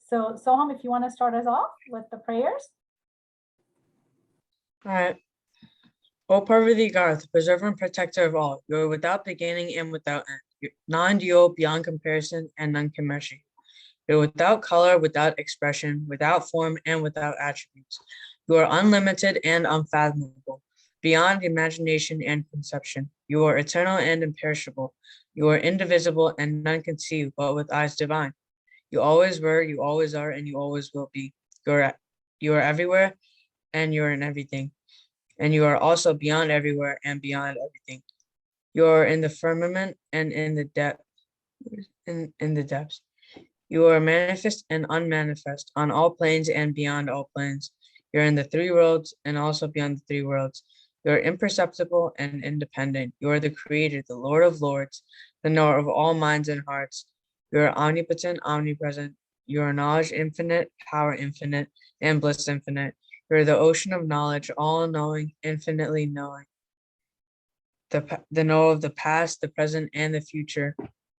So Soham, if you want to start us off with the prayers. All right. O Parvati God, preserver and protector of all, you are without beginning and without end, non-dual, beyond comparison, and none can measure you. You are without color, without expression, without form, and without attributes. You are unlimited and unfathomable, beyond imagination and conception. You are eternal and imperishable. You are indivisible, and none can see you but with eyes divine. You always were, you always are, and you always will be. You are everywhere, and you are in everything. And you are also beyond everywhere and beyond everything. You are in the firmament and in the depth, in the depths. You are manifest and unmanifest on all planes and beyond all planes. You're in the three worlds and also beyond the three worlds. You are imperceptible and independent. You are the creator, the Lord of lords, the knower of all minds and hearts. You are omnipotent, omnipresent. You are knowledge infinite, power infinite, and bliss infinite. You are the ocean of knowledge, all-knowing, infinitely knowing. The knower of the past, the present, and the future.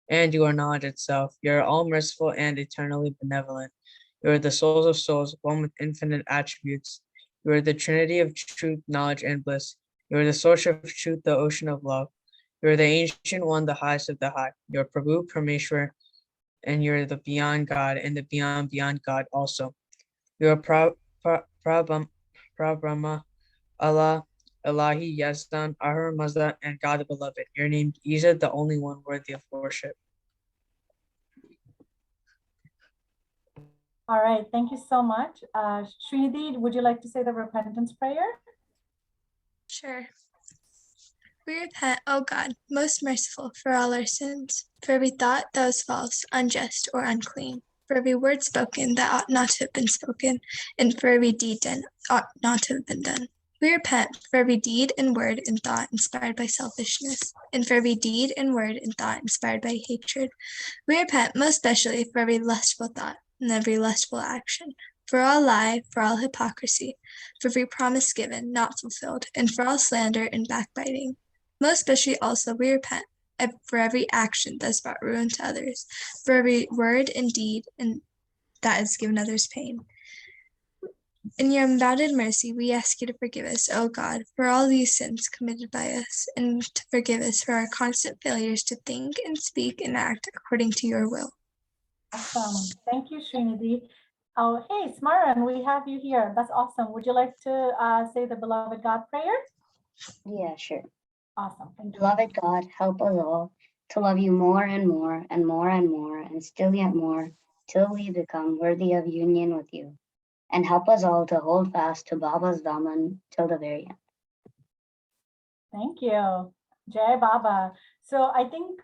And you are knowledge itself. You are all merciful and eternally benevolent. You are the souls of souls, one with infinite attributes. You are the trinity of truth, knowledge, and bliss. You are the source of truth, the ocean of love. You are the ancient one, the highest of the high. You are Prabhu, Parmeshwar, and you are the beyond God and the beyond God also. You are Brahma, Allah, Elahi, Yazdan, Ahur, Mazda, and God the Beloved. You're named Isa, the only one worthy of worship. All right, thank you so much. Srinidhi, would you like to say the repentance prayer? Sure. We repent, O God, most merciful, for all our sins, for every thought that was false, unjust, or unclean, for every word spoken that ought not to have been spoken, and for every deed done ought not to have been done. We repent for every deed and word and thought inspired by selfishness, and for every deed and word and thought inspired by hatred. We repent most especially for every lustful thought and every lustful action, for all lie, for all hypocrisy, for every promise given, not fulfilled, and for all slander and backbiting. Most especially also we repent for every action that has brought ruin to others, for every word and deed and that has given others pain. In your unbounded mercy, we ask you to forgive us, O God, for all these sins committed by us, and to forgive us for our constant failures to think and speak and act according to your will. Awesome. Thank you, Srinidhi. Oh, hey, Smaran, we have you here. That's awesome. Would you like to say the beloved God prayer? Yeah, sure. Awesome. Thank you. Beloved God, help us all to love you more and more and more and more and still yet more till we become worthy of union with you. And help us all to hold fast to Baba's Daman till the very end. Thank you. Jai Baba. So I think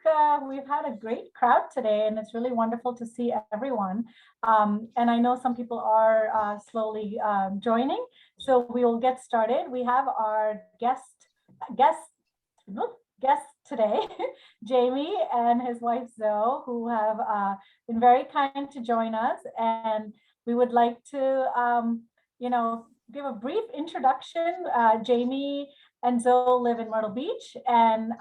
we've had a great crowd today, and it's really wonderful to see everyone. And I know some people are slowly joining, so we will get started. We have our guest today, Jamie and his wife Zo, who have been very kind to join us, and we would like to, give a brief introduction. Jamie and Zo live in Myrtle Beach, and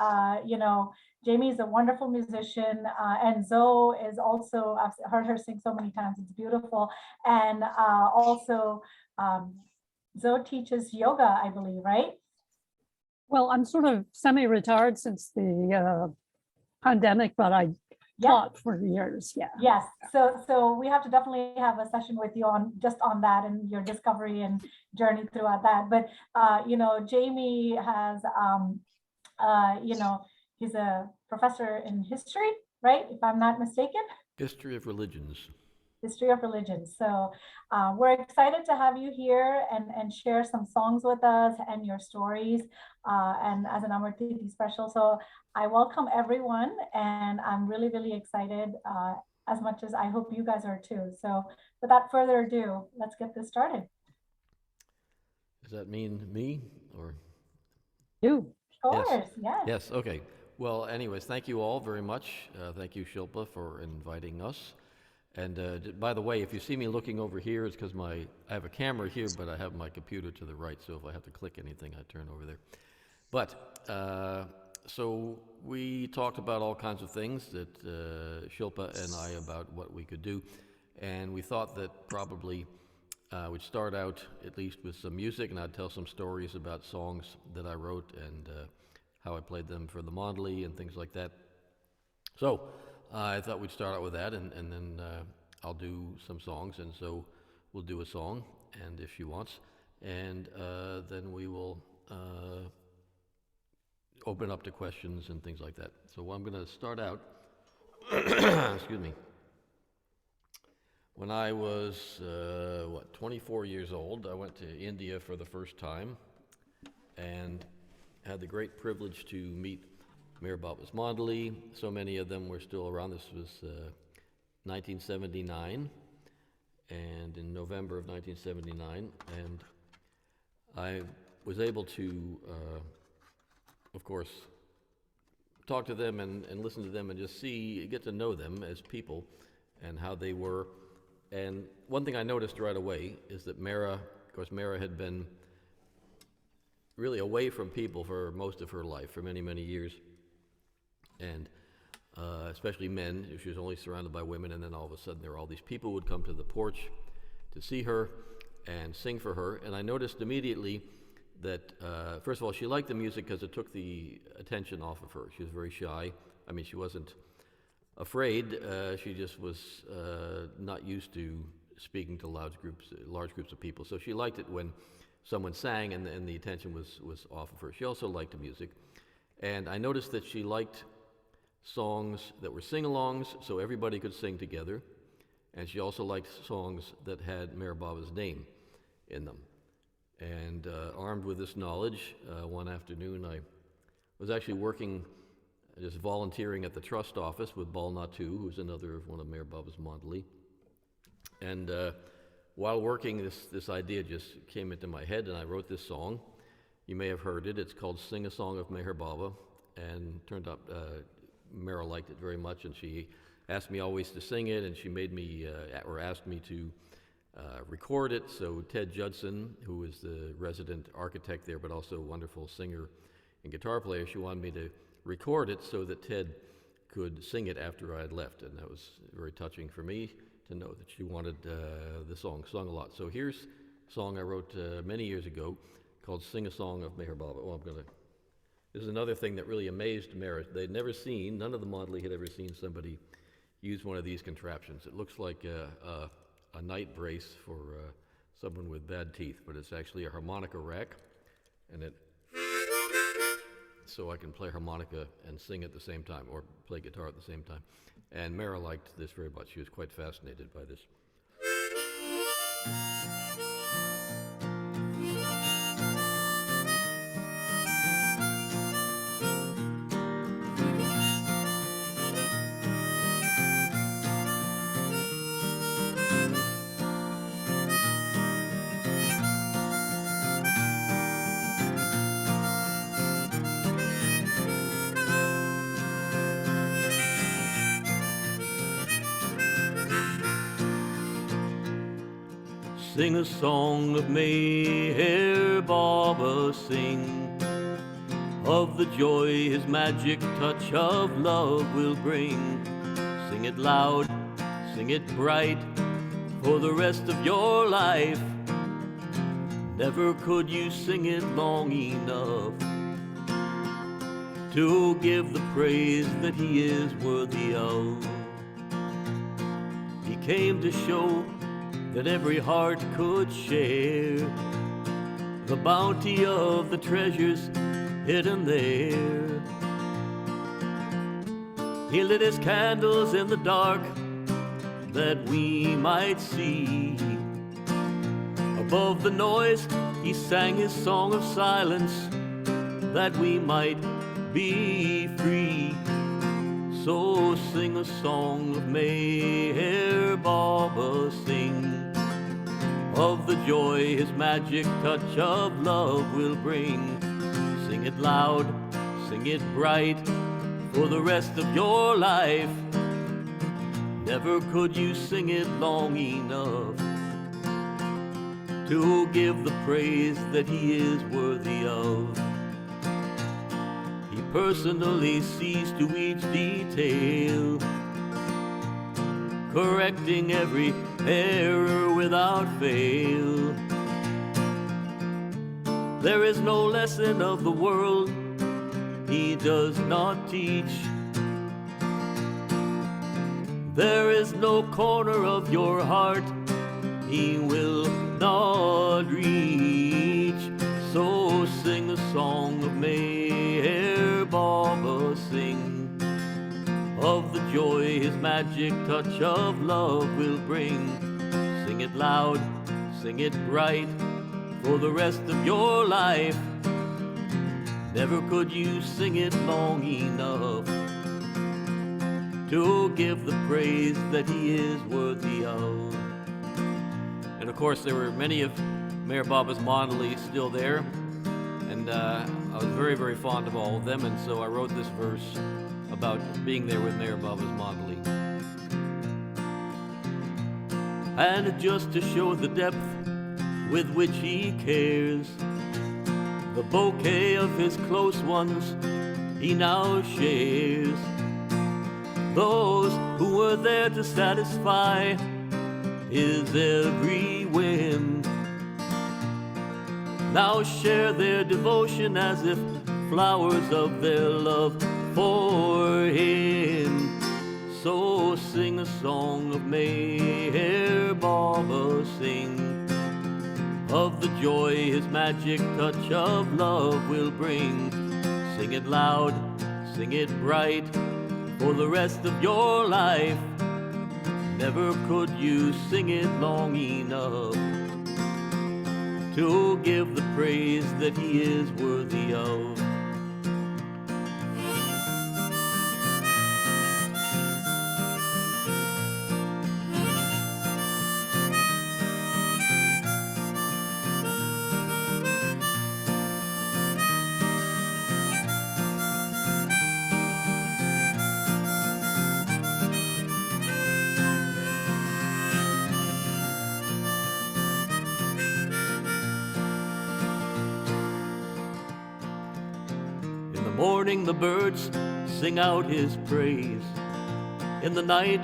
Jamie is a wonderful musician, and Zo is also, I've heard her sing so many times, it's beautiful. And also, Zo teaches yoga, I believe, right? Well, I'm sort of semi-retired since the pandemic, but I taught for years. Yeah. Yes. So we have to definitely have a session with you on that and your discovery and journey throughout that. But Jamie has he's a professor in history, right? If I'm not mistaken. History of religions. History of religion. So we're excited to have you here and share some songs with us and your stories and as an Amartithi special. So I welcome everyone, and I'm really, really excited as much as I hope you guys are too. So without further ado, let's get this started. Does that mean me or? You. Of course, yes. Yes, okay. Well, anyways, thank you all very much. Thank you, Shilpa, for inviting us. And by the way, if you see me looking over here, it's because I have a camera here, but I have my computer to the right, so if I have to click anything, I turn over there. But, so we talked about all kinds of things that Shilpa and I about what we could do. And we thought that probably we'd start out at least with some music, and I'd tell some stories about songs that I wrote and how I played them for the Mondley and things like that. So I thought we'd start out with that, and then I'll do some songs, and so we'll do a song, and if she wants, and then we will open up to questions and things like that. So I'm going to start out, excuse me. When I was, 24 years old, I went to India for the first time and had the great privilege to meet Meher Baba's Mondley. So many of them were still around. This was 1979, and in November of 1979, and I was able to, of course, talk to them and listen to them and just get to know them as people and how they were. And one thing I noticed right away is that Meher had been really away from people for most of her life, for many, many years. And especially men, she was only surrounded by women, and then all of a sudden there were all these people who would come to the porch to see her and sing for her. And I noticed immediately that, first of all, she liked the music because it took the attention off of her. She was very shy. I mean, she wasn't afraid, she just was not used to speaking to large groups of people. So she liked it when someone sang and the attention was off of her. She also liked the music. And I noticed that she liked songs that were sing-alongs, so everybody could sing together. And she also liked songs that had Meher Baba's name in them. And armed with this knowledge, one afternoon I was actually working, just volunteering at the trust office with Bal Natu, who's another one of Meher Baba's Mondley. And while working, this idea just came into my head, and I wrote this song. You may have heard it. It's called Sing a Song of Meher Baba, and turned out Meher liked it very much, and she asked me always to sing it, and she made me, or asked me to record it. So Ted Judson, who is the resident architect there, but also a wonderful singer and guitar player, she wanted me to record it so that Ted could sing it after I had left, and that was very touching for me to know that she wanted the song sung a lot. So here's a song I wrote many years ago called Sing a Song of Meher Baba. Well, this is another thing that really amazed Meher. They'd never seen, none of the Mondley had ever seen somebody use one of these contraptions. It looks like a night brace for someone with bad teeth, but it's actually a harmonica rack, and so I can play harmonica and sing at the same time, or play guitar at the same time. And Meher liked this very much. She was quite fascinated by this. Sing a song of Meher Baba, sing of the joy his magic touch of love will bring. Sing it loud, sing it bright, for the rest of your life. Never could you sing it long enough to give the praise that he is worthy of. He came to show that every heart could share the bounty of the treasures hidden there. He lit his candles in the dark that we might see. Above the noise, he sang his song of silence that we might be free. So sing a song of Meher Baba, sing of the joy his magic touch of love will bring. Sing it loud, sing it bright, for the rest of your life. Never could you sing it long enough to give the praise that he is worthy of. He personally sees to each detail, correcting every error without fail. There is no lesson of the world he does not teach. There is no corner of your heart he will not reach. So sing a song of Meher Baba, sing of the joy his magic touch of love will bring. Sing it loud, sing it bright, for the rest of your life. Never could you sing it long enough to give the praise that he is worthy of. And of course, there were many of Meher Baba's Mandali still there, and I was very, very fond of all of them, and so I wrote this verse about being there with Meher Baba's Mandali. And just to show the depth with which he cares, the bouquet of his close ones he now shares. Those who were there to satisfy his every whim now share their devotion as if flowers of their love for him. So sing a song of Meher Baba, sing of the joy his magic touch of love will bring. Sing it loud, sing it bright, for the rest of your life. Never could you sing it long enough to give the praise that he is worthy of. Morning the birds sing out his praise. In the night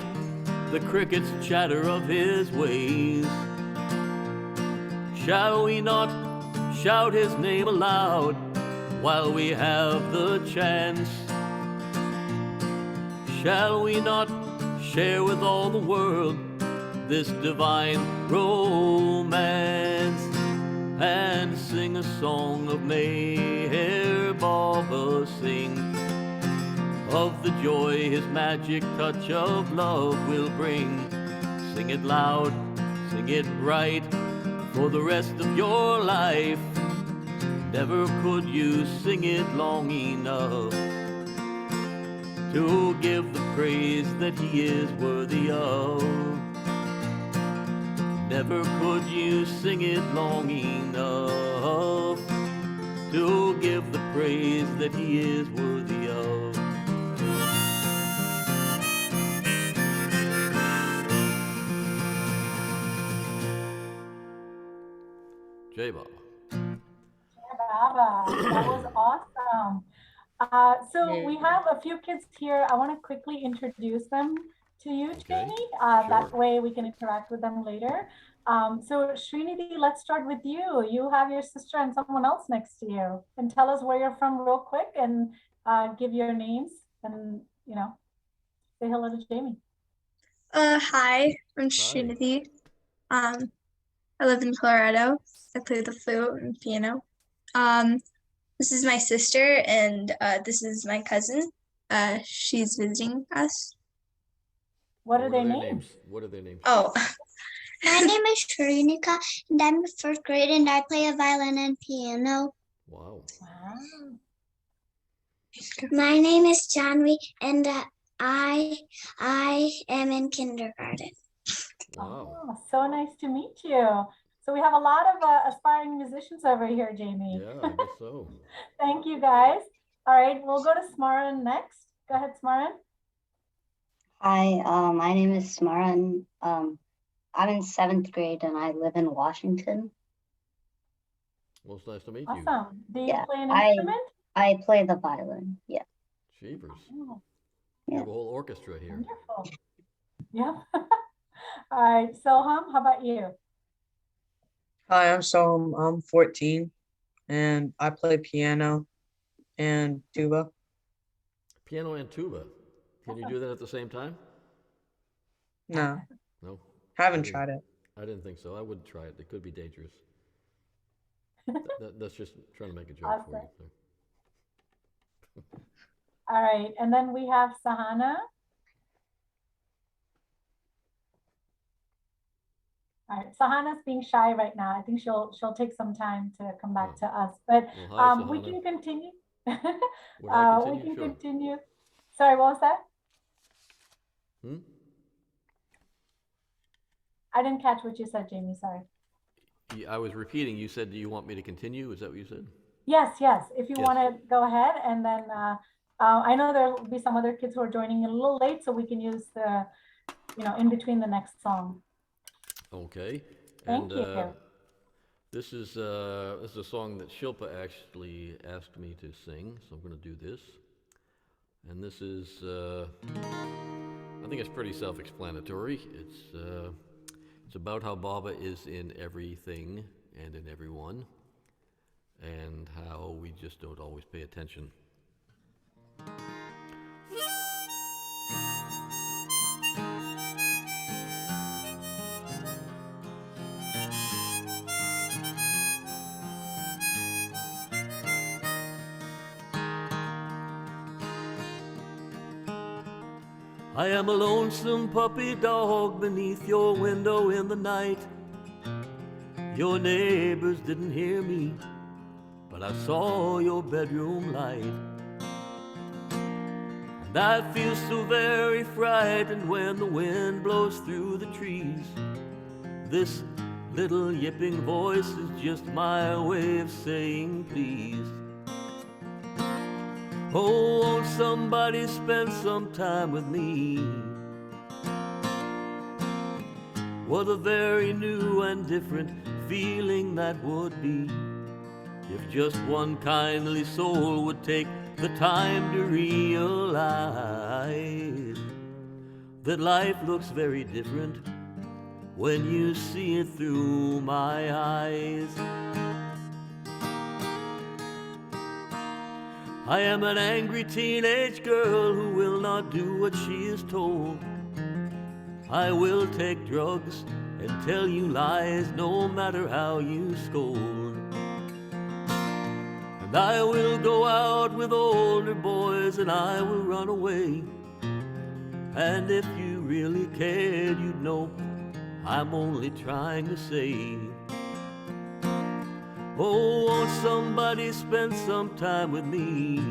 the crickets chatter of his ways. Shall we not shout his name aloud while we have the chance? Shall we not share with all the world this divine romance and sing a song of Meher Baba, sing of the joy his magic touch of love will bring. Sing it loud, sing it bright, for the rest of your life. Never could you sing it long enough to give the praise that he is worthy of. Never could you sing it long enough to give the praise that he is worthy of. Jay Baba. Baba, that was awesome. So we have a few kids here. I want to quickly introduce them to you, Jamie. That way we can interact with them later. So Srinidhi, let's start with you. You have your sister and someone else next to you. And tell us where you're from real quick and give your names and, you know, say hello to Jamie. Hi, I'm Srinidhi. I live in Colorado. I play the flute and piano. This is my sister, and this is my cousin. She's visiting us. What are their names? What are their names? Oh, My name is Shrinika, and I'm in 1st grade, and I play a violin and piano. Wow. Wow. My name is Janvi, and I am in kindergarten. Wow. Oh, so nice to meet you. So we have a lot of aspiring musicians over here, Jamie. Yeah, I guess so. Thank you, guys. All right, we'll go to Smaran next. Go ahead, Smaran. Hi, my name is Smaran. I'm in 7th grade and I live in Washington. Well, it's nice to meet you. Awesome. Do you Yeah, play an instrument? I play the violin. Yeah. Jeepers. Oh, You have a whole orchestra here. wonderful. Yeah. All right, Soham, how about you? Hi, I'm Soham. I'm 14 and I play piano and tuba. Piano and tuba. Can you do that at the same time? No, No. haven't I didn't- tried it. I didn't think so. I wouldn't try it. It could be dangerous. That's just trying to make a joke for Awesome. you. All right, and then we have Sahana. All right, Sahana's being shy right now. I think she'll take some time to come back to us, but Well, hi, we Sahana. can continue. Would I We continue? can Sure. continue. Sorry, what was that? Hmm? I didn't catch what you said, Jamie. Sorry. I was repeating. You said, do you want me to continue? Is that what you said? Yes, yes. If you Yes. want to go ahead, and then I know there will be some other kids who are joining in a little late, so we can use the, in between the next song. Okay. Thank And you. this is a song that Shilpa actually asked me to sing, so I'm going to do this. And this is, I think it's pretty self-explanatory. It's about how Baba is in everything and in everyone, and how we just don't always pay attention. I am a lonesome puppy dog beneath your window in the night. Your neighbors didn't hear me, but I saw your bedroom light. And I feel so very frightened when the wind blows through the trees. This little yipping voice is just my way of saying please. Oh, won't somebody spend some time with me? What a very new and different feeling that would be, if just one kindly soul would take the time to realize that life looks very different when you see it through my eyes. I am an angry teenage girl who will not do what she is told. I will take drugs and tell you lies no matter how you scold. And I will go out with older boys and I will run away. And if you really cared, you'd know I'm only trying to say, oh, won't somebody spend some time with me?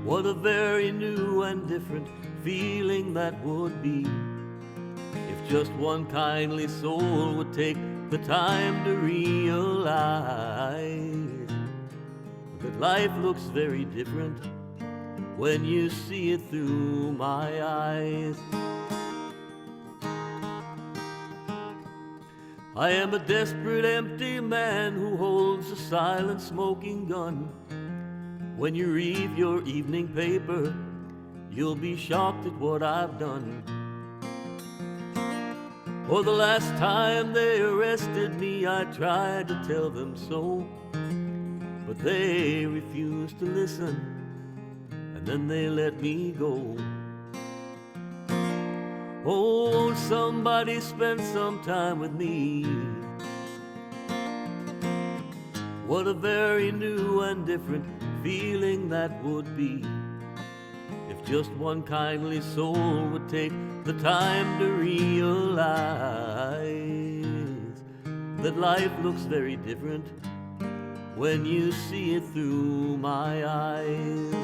What a very new and different feeling that would be, if just one kindly soul would take the time to realize that life looks very different when you see it through my eyes. I am a desperate empty man who holds a silent smoking gun. When you read your evening paper, you'll be shocked at what I've done. For the last time they arrested me, I tried to tell them so, but they refused to listen, and then they let me go. Oh, won't somebody spend some time with me? What a very new and different feeling that would be, if just one kindly soul would take the time to realize that life looks very different when you see it through my eyes.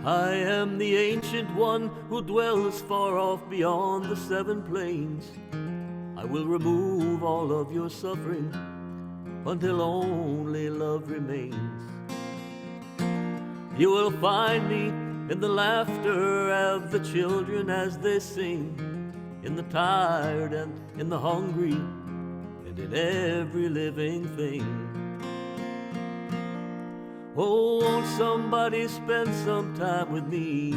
I am the ancient one who dwells far off beyond the seven plains. I will remove all of your suffering until only love remains. You will find me in the laughter of the children as they sing, in the tired and in the hungry, and in every living thing. Oh, won't somebody spend some time with me?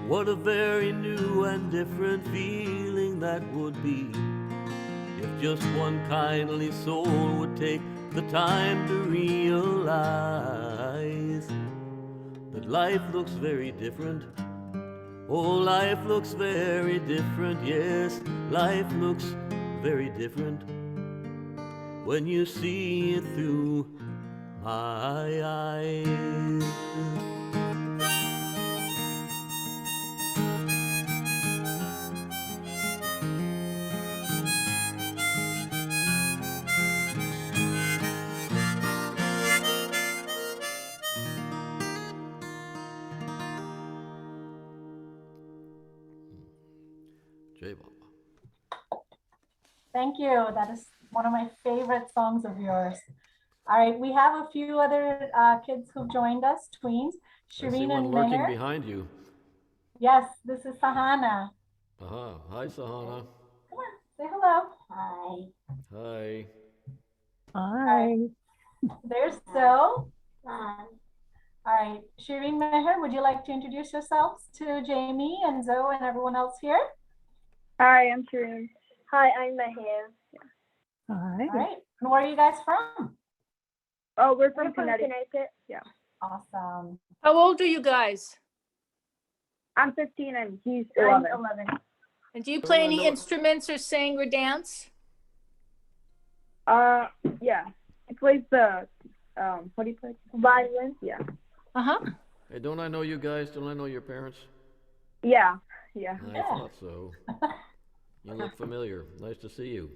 What a very new and different feeling that would be, if just one kindly soul would take the time to realize that life looks very different. Oh, life looks very different. Yes, life looks very different when you see it through my eyes. Jay Baba. Thank you. That is one of my favorite songs of yours. All right, we have a few other kids who've joined us, tweens. I see Shireen one and lurking Meher. behind you. Yes, this is Sahana. Hi, Sahana. Come on, say hello. Hi. Hi. Hi. There's Zo. Hi. All right, Shireen, Meher, would you like to introduce yourselves to Jamie and Zo and everyone else here? Hi, I'm Shireen. Hi, I'm Meher. Hi. All right, and where are you guys from? Oh, we're from Connecticut. Yeah. Awesome. How old are you guys? I'm 15 and he's 11. And do you play any instruments or sing or dance? Yeah. He plays the, what do you play? Violin. Yeah. Uh-huh. Hey, don't I know you guys? Don't I know your parents? Yeah. I thought so. You look familiar. Nice to see you.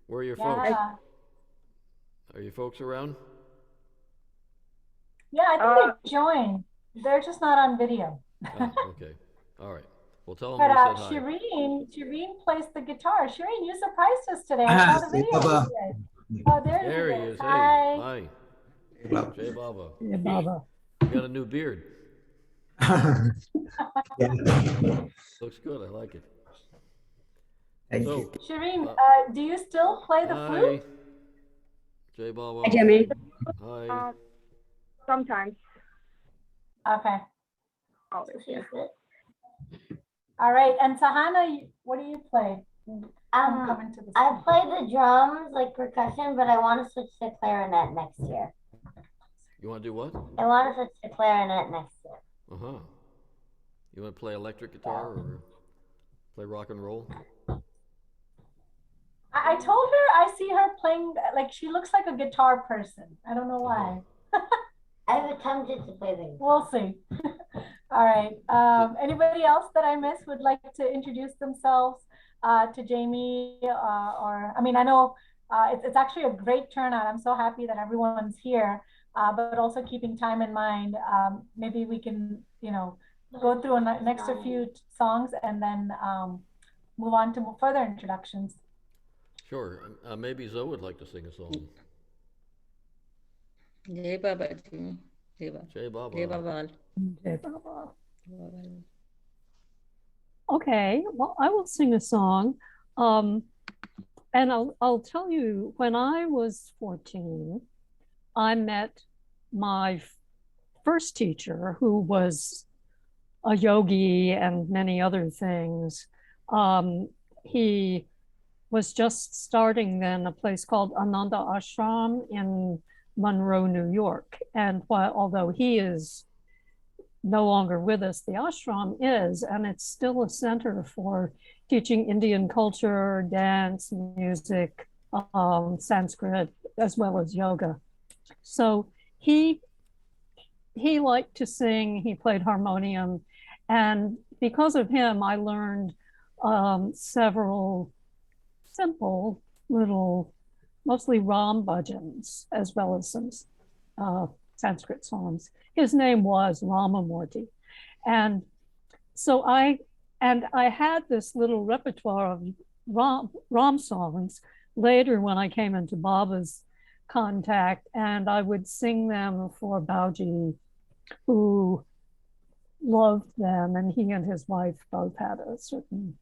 Where are your folks? Are your folks around? Yeah, I think they joined. They're just not on video. Okay. All right. Well, tell them But we said hi. Shireen plays the guitar. Shireen, you surprised us today. I saw the video. Oh, There he is. Hi. Hey, hi. Jay Baba. Hey, Baba. You got a new beard. Yeah. Looks good. I like it. Thank So, you. Shireen, do you still play the flute? Jay Baba. Hi, Jimmy. Hi. Sometimes. Okay. Always. Yeah. All right. And Sahana, what do you play? I play the drums, like percussion, but I want to switch to clarinet next year. You want to do what? I want to switch to clarinet next year. Uh-huh. You want to play electric guitar or play rock and roll? I told her I see her playing, like she looks like a guitar person. I don't know why. I've attempted to play the guitar. We'll see. All right. Anybody else that I missed would like to introduce themselves to Jamie? I know it's actually a great turnout. I'm so happy that everyone's here, but also keeping time in mind. Maybe we can, go through a next few songs and then move on to further introductions. Sure. Maybe Zo would like to sing a song. Jay Baba. Jay Baba. Jay Baba. Jay Baba. Okay, well, I will sing a song. And I'll tell you, when I was 14, I met my first teacher, who was a yogi and many other things. He was just starting then a place called Ananda Ashram in Monroe, New York. And although he is no longer with us, the ashram is, and it's still a center for teaching Indian culture, dance, music, Sanskrit, as well as yoga. So he liked to sing, he played harmonium, and because of him, I learned several simple little, mostly Ram bhajans, as well as some Sanskrit songs. His name was Ramamurti. And so I And I had this little repertoire of Ram songs later when I came into Baba's contact, and I would sing them for Bauji, who loved them, and he and his wife both had a certain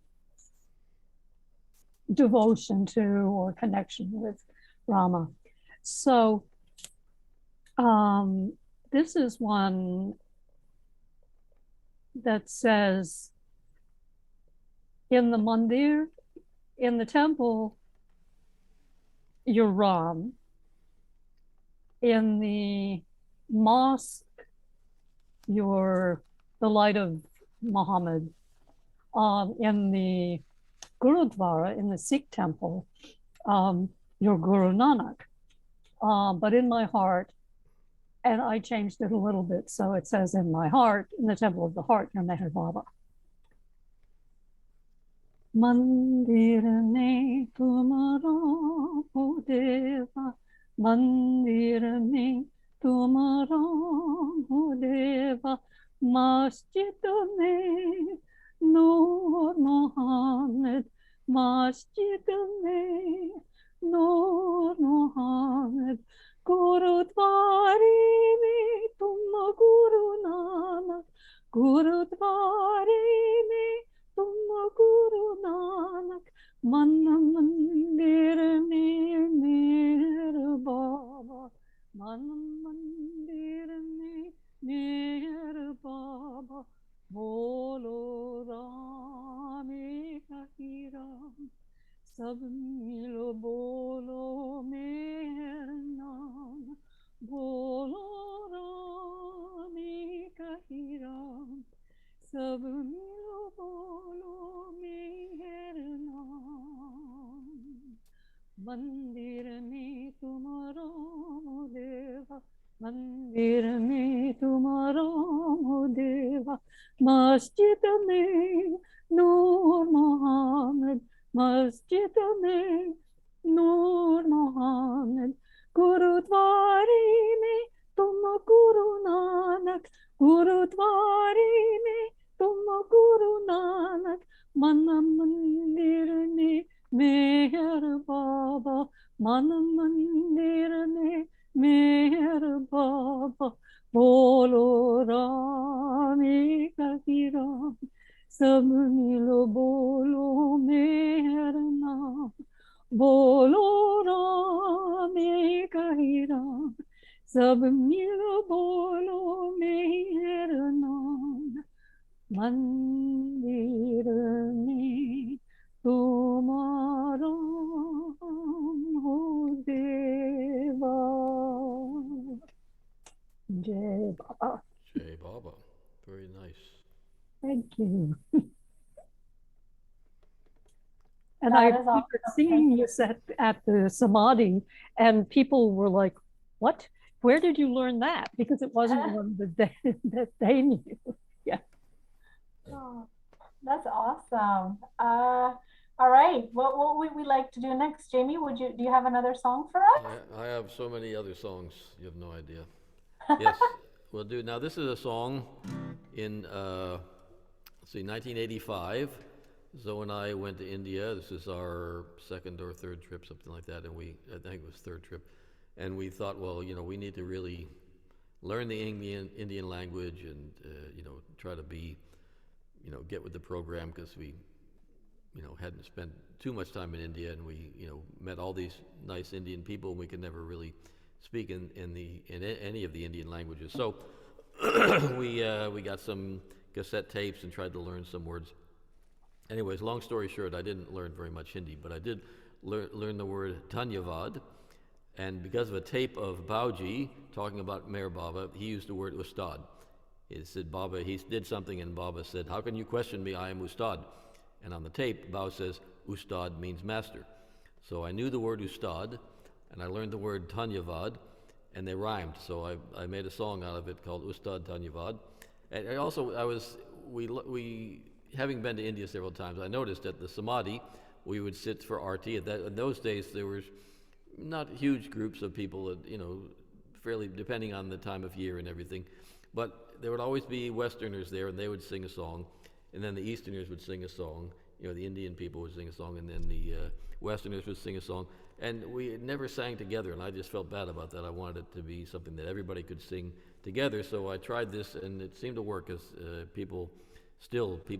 devotion to or connection with Rama. So this is one that says, in the mandir, in the temple, you're Ram. In the mosque, you're the light of Muhammad. In the Gurudwara, in the Sikh temple, you're Guru Nanak. But in my heart, and I changed it a little bit, so it says in my heart, in the temple of the heart, you're Meher Baba. Mandir mein tumhara ho deva, mandir mein tumhara ho deva, masjid mein Noor Muhammad, masjid mein Noor Muhammad, Gurudwari mein tum Guru Nanak, Gurudwari mein tum Guru Nanak, man mandir mein Meher Baba, man mandir mein Meher Baba, bolo Ram Ekahi Ram, sab milo bolo Meher Naam, bolo Ram Ekahi Ram, sab milo bolo Meher Naam. Mandir mein tumhara ho deva, mandir mein tumhara ho deva, masjid mein Noor Muhammad, masjid mein Noor Muhammad, Gurudwari mein tum Guru Nanak, Gurudwari mein tum Guru Nanak, mana mandir mein Meher Baba, mana mandir mein Meher Baba, bolo Ram Ekahi Ram, sab milo bolo Meher Naam, bolo Ram Ekahi Ram, sab milo bolo Meher Naam, mandir mein tumhara ho deva. Jai Baba. Jai Baba. Very nice. Thank you. And That I is remember awesome. seeing this at the Samadhi, and people were like, what? Where did you learn that? Because it wasn't one that they knew. Yeah. Oh, that's awesome. All right. What would we like to do next? Jamie, do you have another song for us? Yeah, I have so many other songs, you have no idea. Yes, we'll do. Now, this is a song in, let's see, 1985. Zo and I went to India. This is our second or third trip, something like that. And I think it was third trip. And we thought, well, we need to really learn the Indian language and, try to be, get with the program, because we, hadn't spent too much time in India, and we, met all these nice Indian people, and we could never really speak in any of the Indian languages. So we got some cassette tapes and tried to learn some words. Anyways, long story short, I didn't learn very much Hindi, but I did learn the word Tanyavad. And because of a tape of Bauji talking about Meher Baba, he used the word Ustad. He said, Baba, he did something, and Baba said, how can you question me? I am Ustad. And on the tape, Baba says, Ustad means master. So I knew the word Ustad, and I learned the word Tanyavad, and they rhymed. So I made a song out of it called Ustad Tanyavad. And we having been to India several times, I noticed at the Samadhi, we would sit for RT. In those days, there was not huge groups of people that, fairly depending on the time of year and everything. But there would always be Westerners there, and they would sing a song. and then the Easterners would sing a song. You know, the Indian people would sing a song, and then the Westerners would sing a song. And we never sang together, and I just felt bad about that. I wanted it to be something that everybody could sing together, so I tried this, and it seemed to work, as people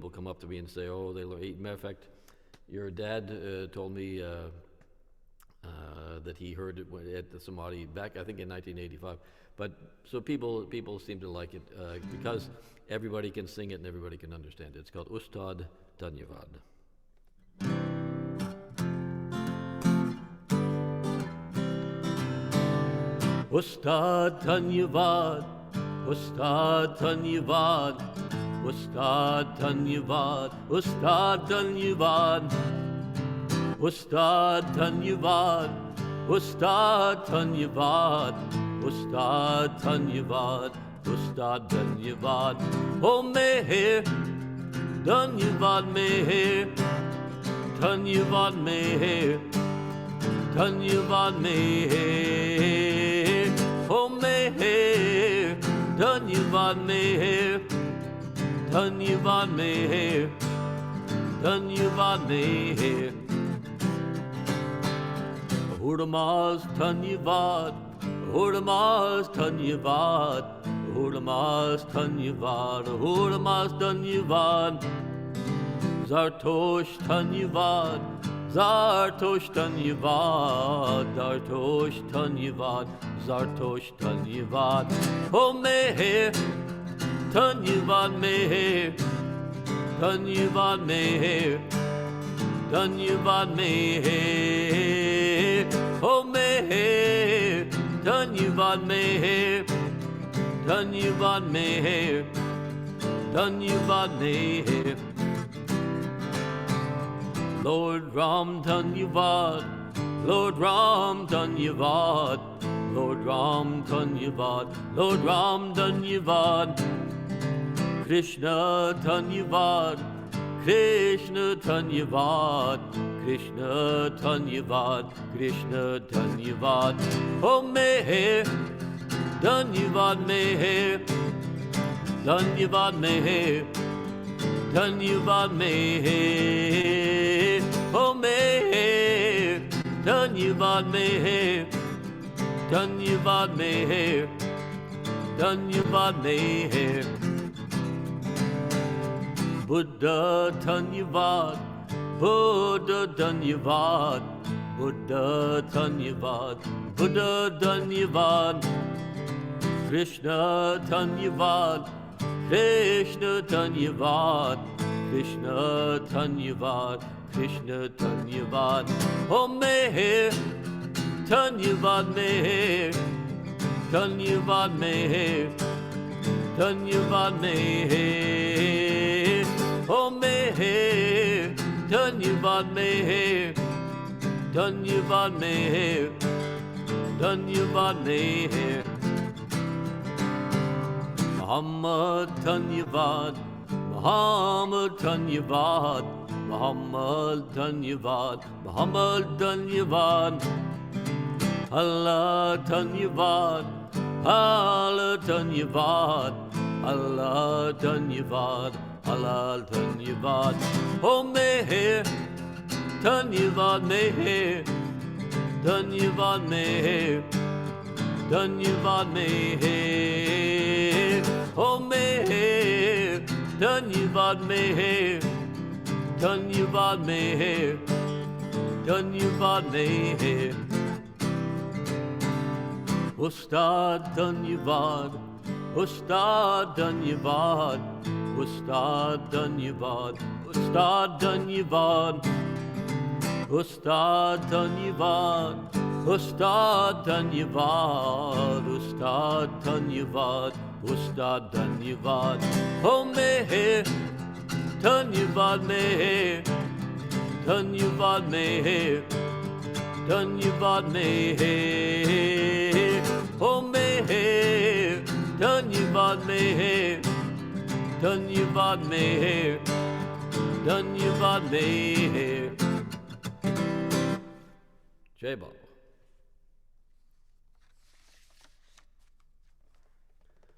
come up to me and say, oh, they learn. Matter of fact, your dad told me that he heard it at the Samadhi back, I think, in 1985. But so people seem to like it because everybody can sing it and everybody can understand it. It's called Ustad Dhanyavad. Ustad Dhanyavad, Ustad Dhanyavad, Ustad Dhanyavad, Ustad Dhanyavad, Ustad Dhanyavad, Ustad Dhanyavad, Ustad Dhanyavad, Ustad Dhanyavad. Oh Meher, Dhanyavad Meher, Dhanyavad Meher, Dhanyavad Meher. Oh Meher, Dhanyavad Meher, Dhanyavad Meher, Dhanyavad Meher. Hurmaz Dhanyavad, Hurmaz Dhanyavad, Hurmaz Dhanyavad, Hurmaz Dhanyavad. Zartosh Dhanyavad, Zartosh Dhanyavad, Zartosh Dhanyavad, Zartosh Dhanyavad. Oh Meher, Dhanyavad Meher, Dhanyavad Meher, Dhanyavad Meher. Oh Meher, Dhanyavad Meher, Dhanyavad Meher, Dhanyavad Meher. Lord Ram Dhanyavad, Lord Ram Dhanyavad, Lord Ram Dhanyavad, Lord Ram Dhanyavad. Krishna Dhanyavad, Krishna Dhanyavad, Krishna Dhanyavad, Krishna Dhanyavad. Oh Meher, Dhanyavad Meher, Dhanyavad Meher, Dhanyavad Meher. Oh Meher, Dhanyavad Meher, Dhanyavad Meher, Dhanyavad Meher. Buddha Dhanyavad, Buddha Dhanyavad, Buddha Dhanyavad, Buddha Dhanyavad. Krishna Dhanyavad, Krishna Dhanyavad, Krishna Dhanyavad, Krishna Dhanyavad. Oh Meher, Dhanyavad Meher, Dhanyavad Meher, Dhanyavad Meher. Oh Meher, Dhanyavad Meher, Dhanyavad Meher, Dhanyavad Meher. Muhammad Dhanyavad, Muhammad Dhanyavad, Muhammad Dhanyavad, Muhammad Dhanyavad. Allah Dhanyavad, Allah Dhanyavad, Allah Dhanyavad, Allah Dhanyavad. Oh Meher, Dhanyavad Meher, Dhanyavad Meher, Dhanyavad Meher. Oh Meher, Dhanyavad Meher, Dhanyavad Meher, Dhanyavad Meher. Ustad Dhanyavad, Ustad Dhanyavad, Ustad Dhanyavad, Ustad Dhanyavad. Ustad Dhanyavad, Ustad Dhanyavad, Ustad Dhanyavad, Ustad Dhanyavad. Oh Meher, Dhanyavad Meher, Dhanyavad Meher, Dhanyavad Meher. Oh Meher, Dhanyavad Meher, Dhanyavad Meher, Dhanyavad Meher. Jai Baba.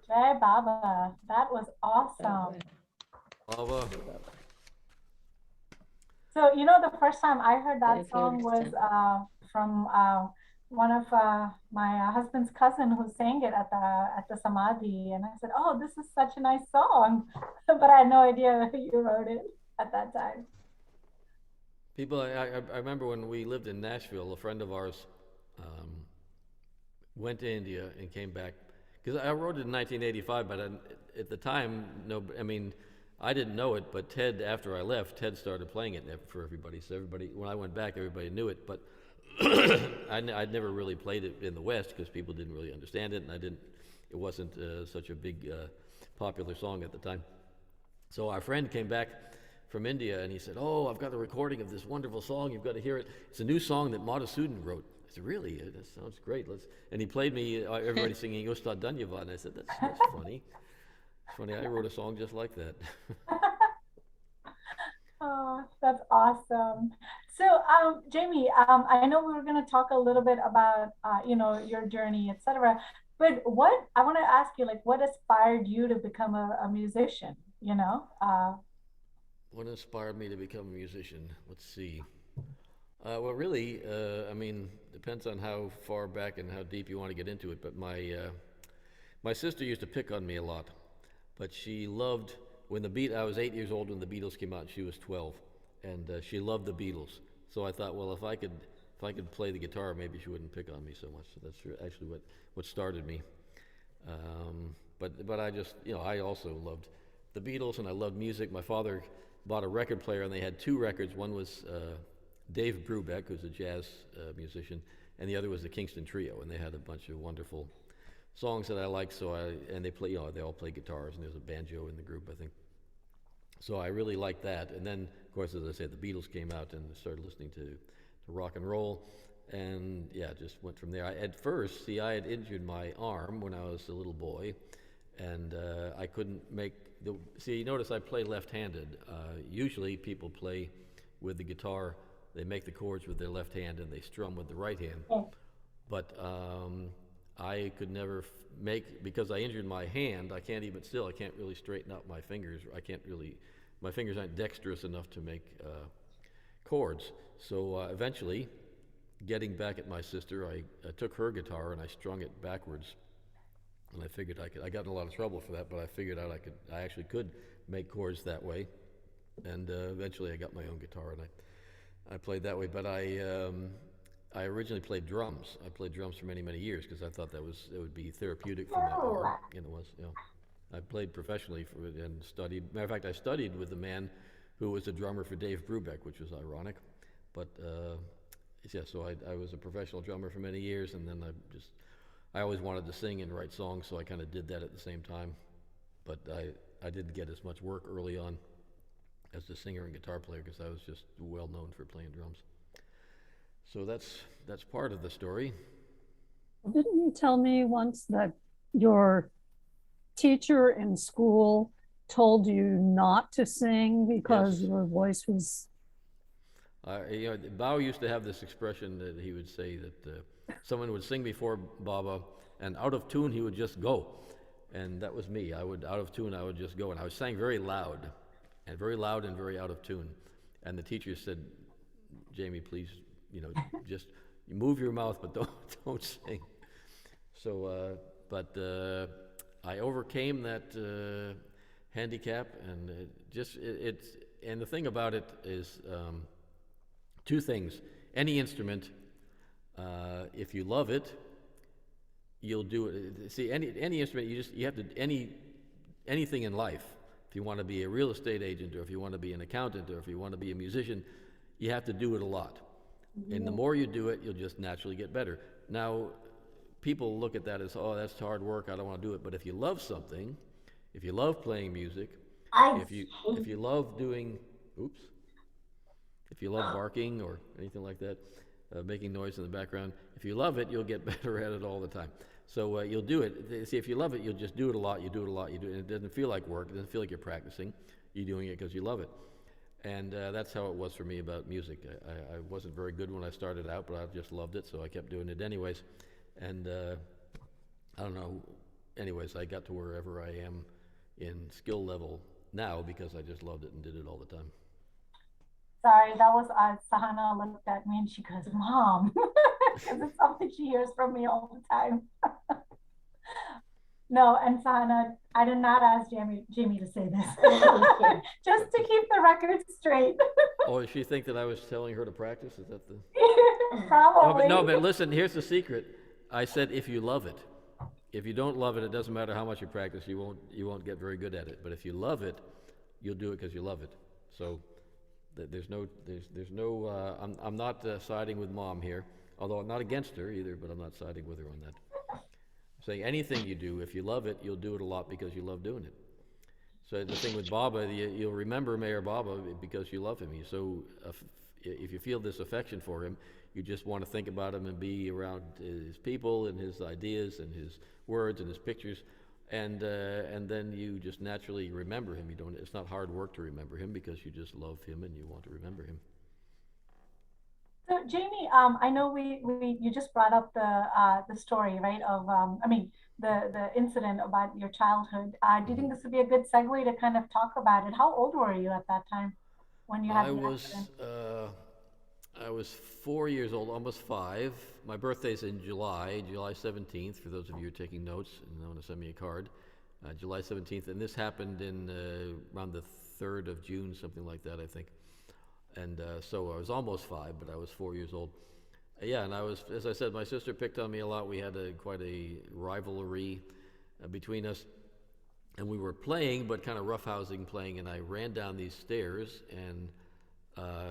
Jai Baba, that was awesome. Baba. So, you know, the first time I heard that Very song favorite was from one of my husband's cousin who sang it at the Samadhi. And I said, oh, this is such a nice song. But I had no idea you wrote it at that time. People, I remember when we lived in Nashville, a friend of ours went to India and came back. Because I wrote it in 1985, but at the time, no, I mean, I didn't know it, but Ted, after I left, Ted started playing it for everybody. So everybody, when I went back, everybody knew it. But I'd never really played it in the West because people didn't really understand it, and it wasn't such a big popular song at the time. So our friend came back from India, and he said, oh, I've got a recording of this wonderful song. You've got to hear it. It's a new song that Madhusudan wrote. I said, really? That sounds great. And he played me everybody singing Ustad Dhanyavad, and I said, that's funny. It's funny, I wrote a song just like that. Oh, that's awesome. So, Jamie, I know we were going to talk a little bit about, you know, your journey, etc. But I want to ask you, like, what inspired you to become a musician, you know? What inspired me to become a musician? Let's see. Well, really, I mean, depends on how far back and how deep you want to get into it. But my sister used to pick on me a lot, but she loved I was 8 years old when the Beatles came out. And she was 12, and she loved the Beatles. So I thought, well, if I could play the guitar, maybe she wouldn't pick on me so much. So that's actually what started me. But I just, you know, I also loved the Beatles, and I loved music. My father bought a record player, and they had two records. One was Dave Brubeck, who's a jazz musician, and the other was the Kingston Trio, and they had a bunch of wonderful songs that I liked. And they play, you know, they all play guitars, and there's a banjo in the group, I think. So I really liked that. And then, of course, as I said, the Beatles came out, and I started listening to rock and roll, and yeah, just went from there. At first, see, I had injured my arm when I was a little boy, and I couldn't make see, you notice I play left-handed. Usually people play with the guitar, they make the chords with their left hand and they strum with the right hand. Yeah. But I could never because I injured my hand, I can't really straighten out my fingers. My fingers aren't dexterous enough to make chords. So eventually, getting back at my sister, I took her guitar and I strung it backwards. And I figured I got in a lot of trouble for that, but I figured out I actually could make chords that way. And eventually I got my own guitar and I played that way. But I originally played drums. I played drums for many, many years because I thought it would be therapeutic for my arm. And it was, you know. I played professionally and studied. Matter of fact, I studied with a man who was a drummer for Dave Brubeck, which was ironic. But yeah, so I was a professional drummer for many years, and then I always wanted to sing and write songs, so I kind of did that at the same time. But I didn't get as much work early on as a singer and guitar player because I was just well known for playing drums. So that's part of the story. Didn't you tell me once that your teacher in school told you not to sing because your voice was... You know, Bao used to have this expression that he would say that someone would sing before Baba, and out of tune he would just go. And that was me. Out of tune, I would just go. And I was sang very loud and very out of tune. And the teacher said, Jamie, please, you know, just move your mouth, but don't sing. So, but I overcame that handicap, and and the thing about it is two things. Any instrument, if you love it, you'll do it. See, any instrument, you have to anything in life. If you want to be a real estate agent, or if you want to be an accountant, or if you want to be a musician, you have to do it a lot. Mm-hmm. And the more you do it, you'll just naturally get better. Now, people look at that as, oh, that's hard work, I don't want to do it. But if you love something, if you love playing music, if you love doing, if you love barking or anything like that, making noise in the background, if you love it, you'll get better at it all the time. So you'll do it. See, if you love it, you'll just do it a lot. You do it a lot. You do it. And it doesn't feel like work. It doesn't feel like you're practicing. You're doing it because you love it. And that's how it was for me about music. I wasn't very good when I started out, but I just loved it, so I kept doing it anyways. And I don't know. Anyways, I got to wherever I am in skill level now because I just loved it and did it all the time. Sorry, that was Sahana looked at me and she goes, Mom, because it's something she hears from me all the time. No, and Sahana, I did not ask Jamie to say this. Just to keep the record straight. Oh, does she think that I was telling her to practice? Is that the... Probably. No, but listen, here's the secret. I said if you love it. If you don't love it, it doesn't matter how much you practice, you won't get very good at it. But if you love it, you'll do it because you love it. So there's no I'm not siding with Mom here, although I'm not against her either, but I'm not siding with her on that. Saying anything you do, if you love it, you'll do it a lot because you love doing it. So the thing with Baba, you'll remember Mayor Baba because you love him. So if you feel this affection for him, you just want to think about him and be around his people and his ideas and his words and his pictures, and then you just naturally remember him. It's not hard work to remember him because you just love him and you want to remember him. So Jamie, I know you just brought up the story, right? Of the incident about your childhood. Do you think this would be a good segue to kind of talk about it? How old were you at that time when you had the accident? I was 4 years old, almost 5. My birthday's in July 17th, for those of you who are taking notes and want to send me a card. July 17th, and this happened in around the 3rd of June, something like that, I think. And so I was almost 5, but I was 4 years old. Yeah, and I was, as I said, my sister picked on me a lot. We had quite a rivalry between us. And we were playing, but kind of roughhousing playing, and I ran down these stairs, and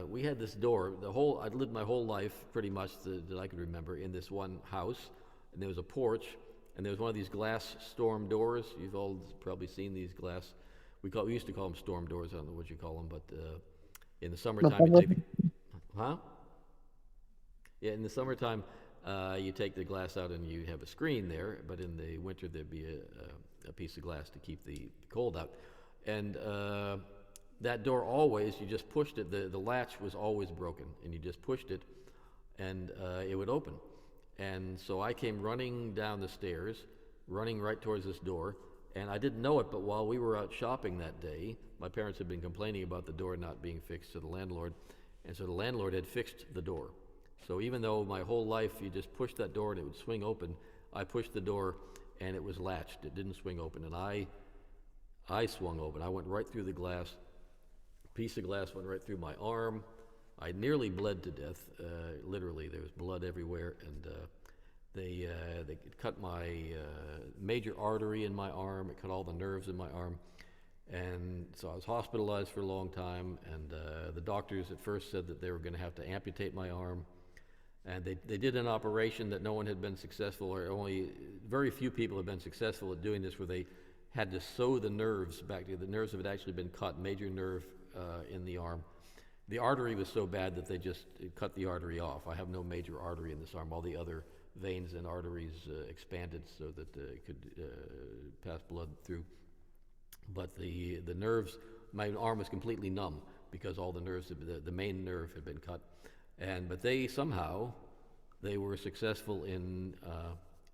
we had this door. I'd lived my whole life, pretty much, that I could remember, in this one house, and there was a porch, and there was one of these glass storm doors. You've all probably seen these glass, we used to call them storm doors, I don't know what you call them, but in the summertime, you take in the summertime, you take the glass out and you have a screen there, but in the winter there'd be a piece of glass to keep the cold out. And that door always, you just pushed it, the latch was always broken, and you just pushed it, and it would open. And so I came running down the stairs, running right towards this door, and I didn't know it, but while we were out shopping that day, my parents had been complaining about the door not being fixed to the landlord, and so the landlord had fixed the door. So even though my whole life you just pushed that door and it would swing open, I pushed the door and it was latched. It didn't swing open, and I swung open. I went right through the glass. A piece of glass went right through my arm. I nearly bled to death. Literally, there was blood everywhere, and they cut my major artery in my arm. It cut all the nerves in my arm. And so I was hospitalized for a long time, and the doctors at first said that they were going to have to amputate my arm. And they did an operation that no one had been successful, or only very few people had been successful at doing this, where they had to sew the nerves back together. The nerves had actually been cut, major nerve in the arm. The artery was so bad that they just cut the artery off. I have no major artery in this arm. All the other veins and arteries expanded so that it could pass blood through. But the nerves, my arm was completely numb because all the nerves, the main nerve had been cut. But they were successful in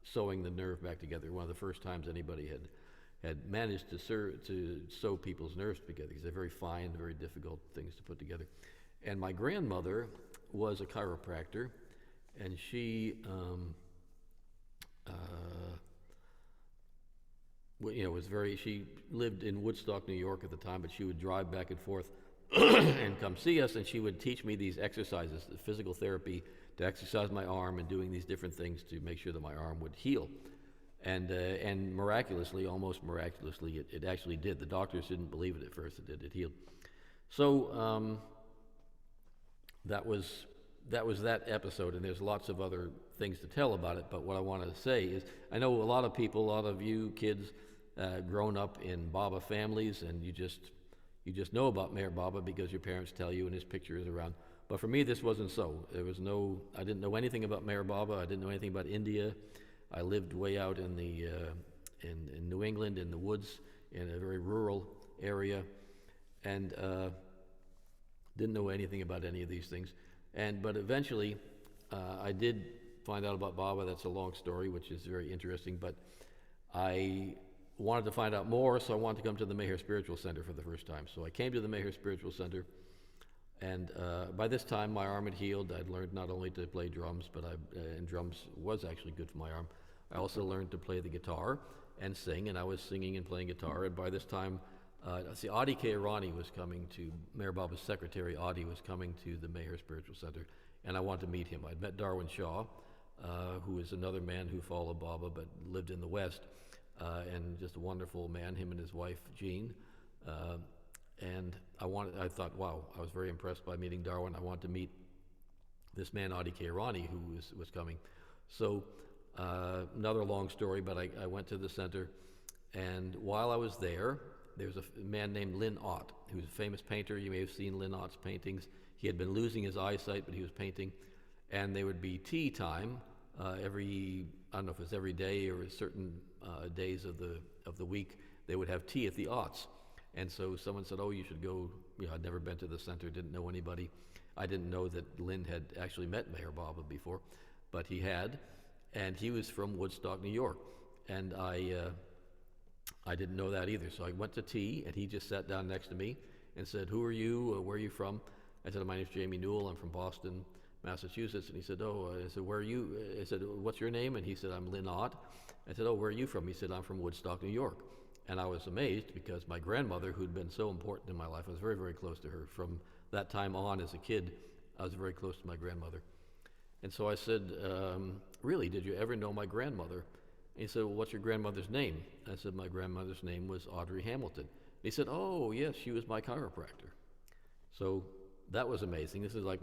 sewing the nerve back together. One of the first times anybody had managed to sew people's nerves together, because they're very fine, very difficult things to put together. And my grandmother was a chiropractor, and she she lived in Woodstock, New York at the time, but she would drive back and forth and come see us, and she would teach me these exercises, the physical therapy, to exercise my arm and doing these different things to make sure that my arm would heal. And miraculously, almost miraculously, it actually did. The doctors didn't believe it at first. It did. It healed. So that was that episode, and there's lots of other things to tell about it. But what I want to say is, I know a lot of people, a lot of you kids, grown up in Baba families, and you just know about Mayor Baba because your parents tell you and his picture is around. But for me, this wasn't so. I didn't know anything about Mayor Baba. I didn't know anything about India. I lived way out in in New England, in the woods, in a very rural area, and didn't know anything about any of these things. But eventually, I did find out about Baba. That's a long story, which is very interesting. But I wanted to find out more, so I wanted to come to the Meher Spiritual Center for the first time. So I came to the Meher Spiritual Center, and by this time my arm had healed. I'd learned not only to play drums, but and drums was actually good for my arm. I also learned to play the guitar and sing, and I was singing and playing guitar. And by this time, Adi Kairani was coming to, Mayor Baba's secretary, Adi, was coming to the Meher Spiritual Center, and I wanted to meet him. I'd met Darwin Shaw, who is another man who followed Baba but lived in the West, and just a wonderful man, him and his wife, Jean. And I thought, wow, I was very impressed by meeting Darwin. I wanted to meet this man, Adi Kairani, who was coming. So, another long story, but I went to the center, and while I was there was a man named Lynn Ott, who was a famous painter. You may have seen Lynn Ott's paintings. He had been losing his eyesight, but he was painting, and there would be tea time every, I don't know if it's every day or certain days of the week. They would have tea at the Otts. And so someone said, oh, you should go. I'd never been to the center, didn't know anybody. I didn't know that Lynn had actually met Meher Baba before, but he had, and he was from Woodstock, New York. And I didn't know that either. So I went to tea, and he just sat down next to me and said, who are you? Where are you from? I said, my name's Jamie Newell. I'm from Boston, Massachusetts. And he said, I said, where are you? I said, what's your name? And he said, I'm Lynn Ott. I said, where are you from? He said, I'm from Woodstock, New York. And I was amazed because my grandmother, who'd been so important in my life, I was very, very close to her. From that time on as a kid, I was very close to my grandmother. And so I said, really, did you ever know my grandmother? And he said, well, what's your grandmother's name? I said, my grandmother's name was Audrey Hamilton. And he said, oh, yes, she was my chiropractor. So that was amazing. This is like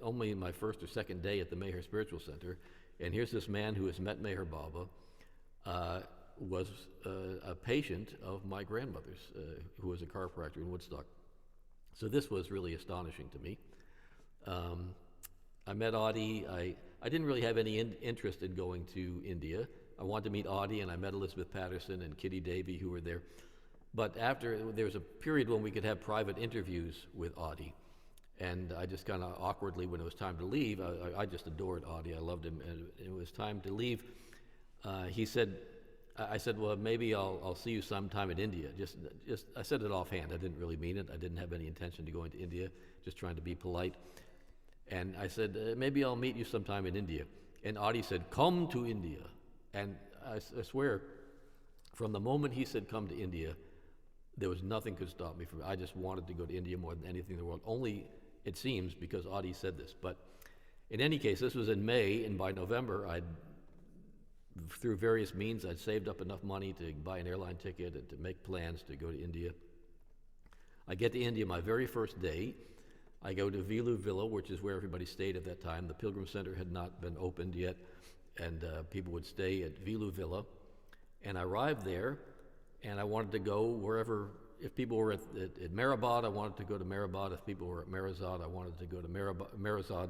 only my first or second day at the Meher Spiritual Center. And here's this man who has met Meher Baba, was a patient of my grandmother's, who was a chiropractor in Woodstock. So this was really astonishing to me. I met Audie. I didn't really have any interest in going to India. I wanted to meet Audie, and I met Elizabeth Patterson and Kitty Davey, who were there. But after, there was a period when we could have private interviews with Audie. And I just kind of awkwardly, when it was time to leave, I just adored Audie. I loved him. And it was time to leave. He said, I said, well, maybe I'll see you sometime in India. Just I said it offhand. I didn't really mean it. I didn't have any intention to go into India, just trying to be polite. And I said, maybe I'll meet you sometime in India. And Audie said, come to India. And I swear, from the moment he said come to India, there was nothing could stop me from it. I just wanted to go to India more than anything in the world. Only, it seems, because Audie said this. But in any case, this was in May, and by November, through various means, I'd saved up enough money to buy an airline ticket and to make plans to go to India. I get to India my very first day. I go to Vilu Villa, which is where everybody stayed at that time. The Pilgrim Center had not been opened yet, and people would stay at Vilu Villa. And I arrived there, and I wanted to go wherever. If people were at Mehrabad, I wanted to go to Mehrabad. If people were at Merazad, I wanted to go to Merazad.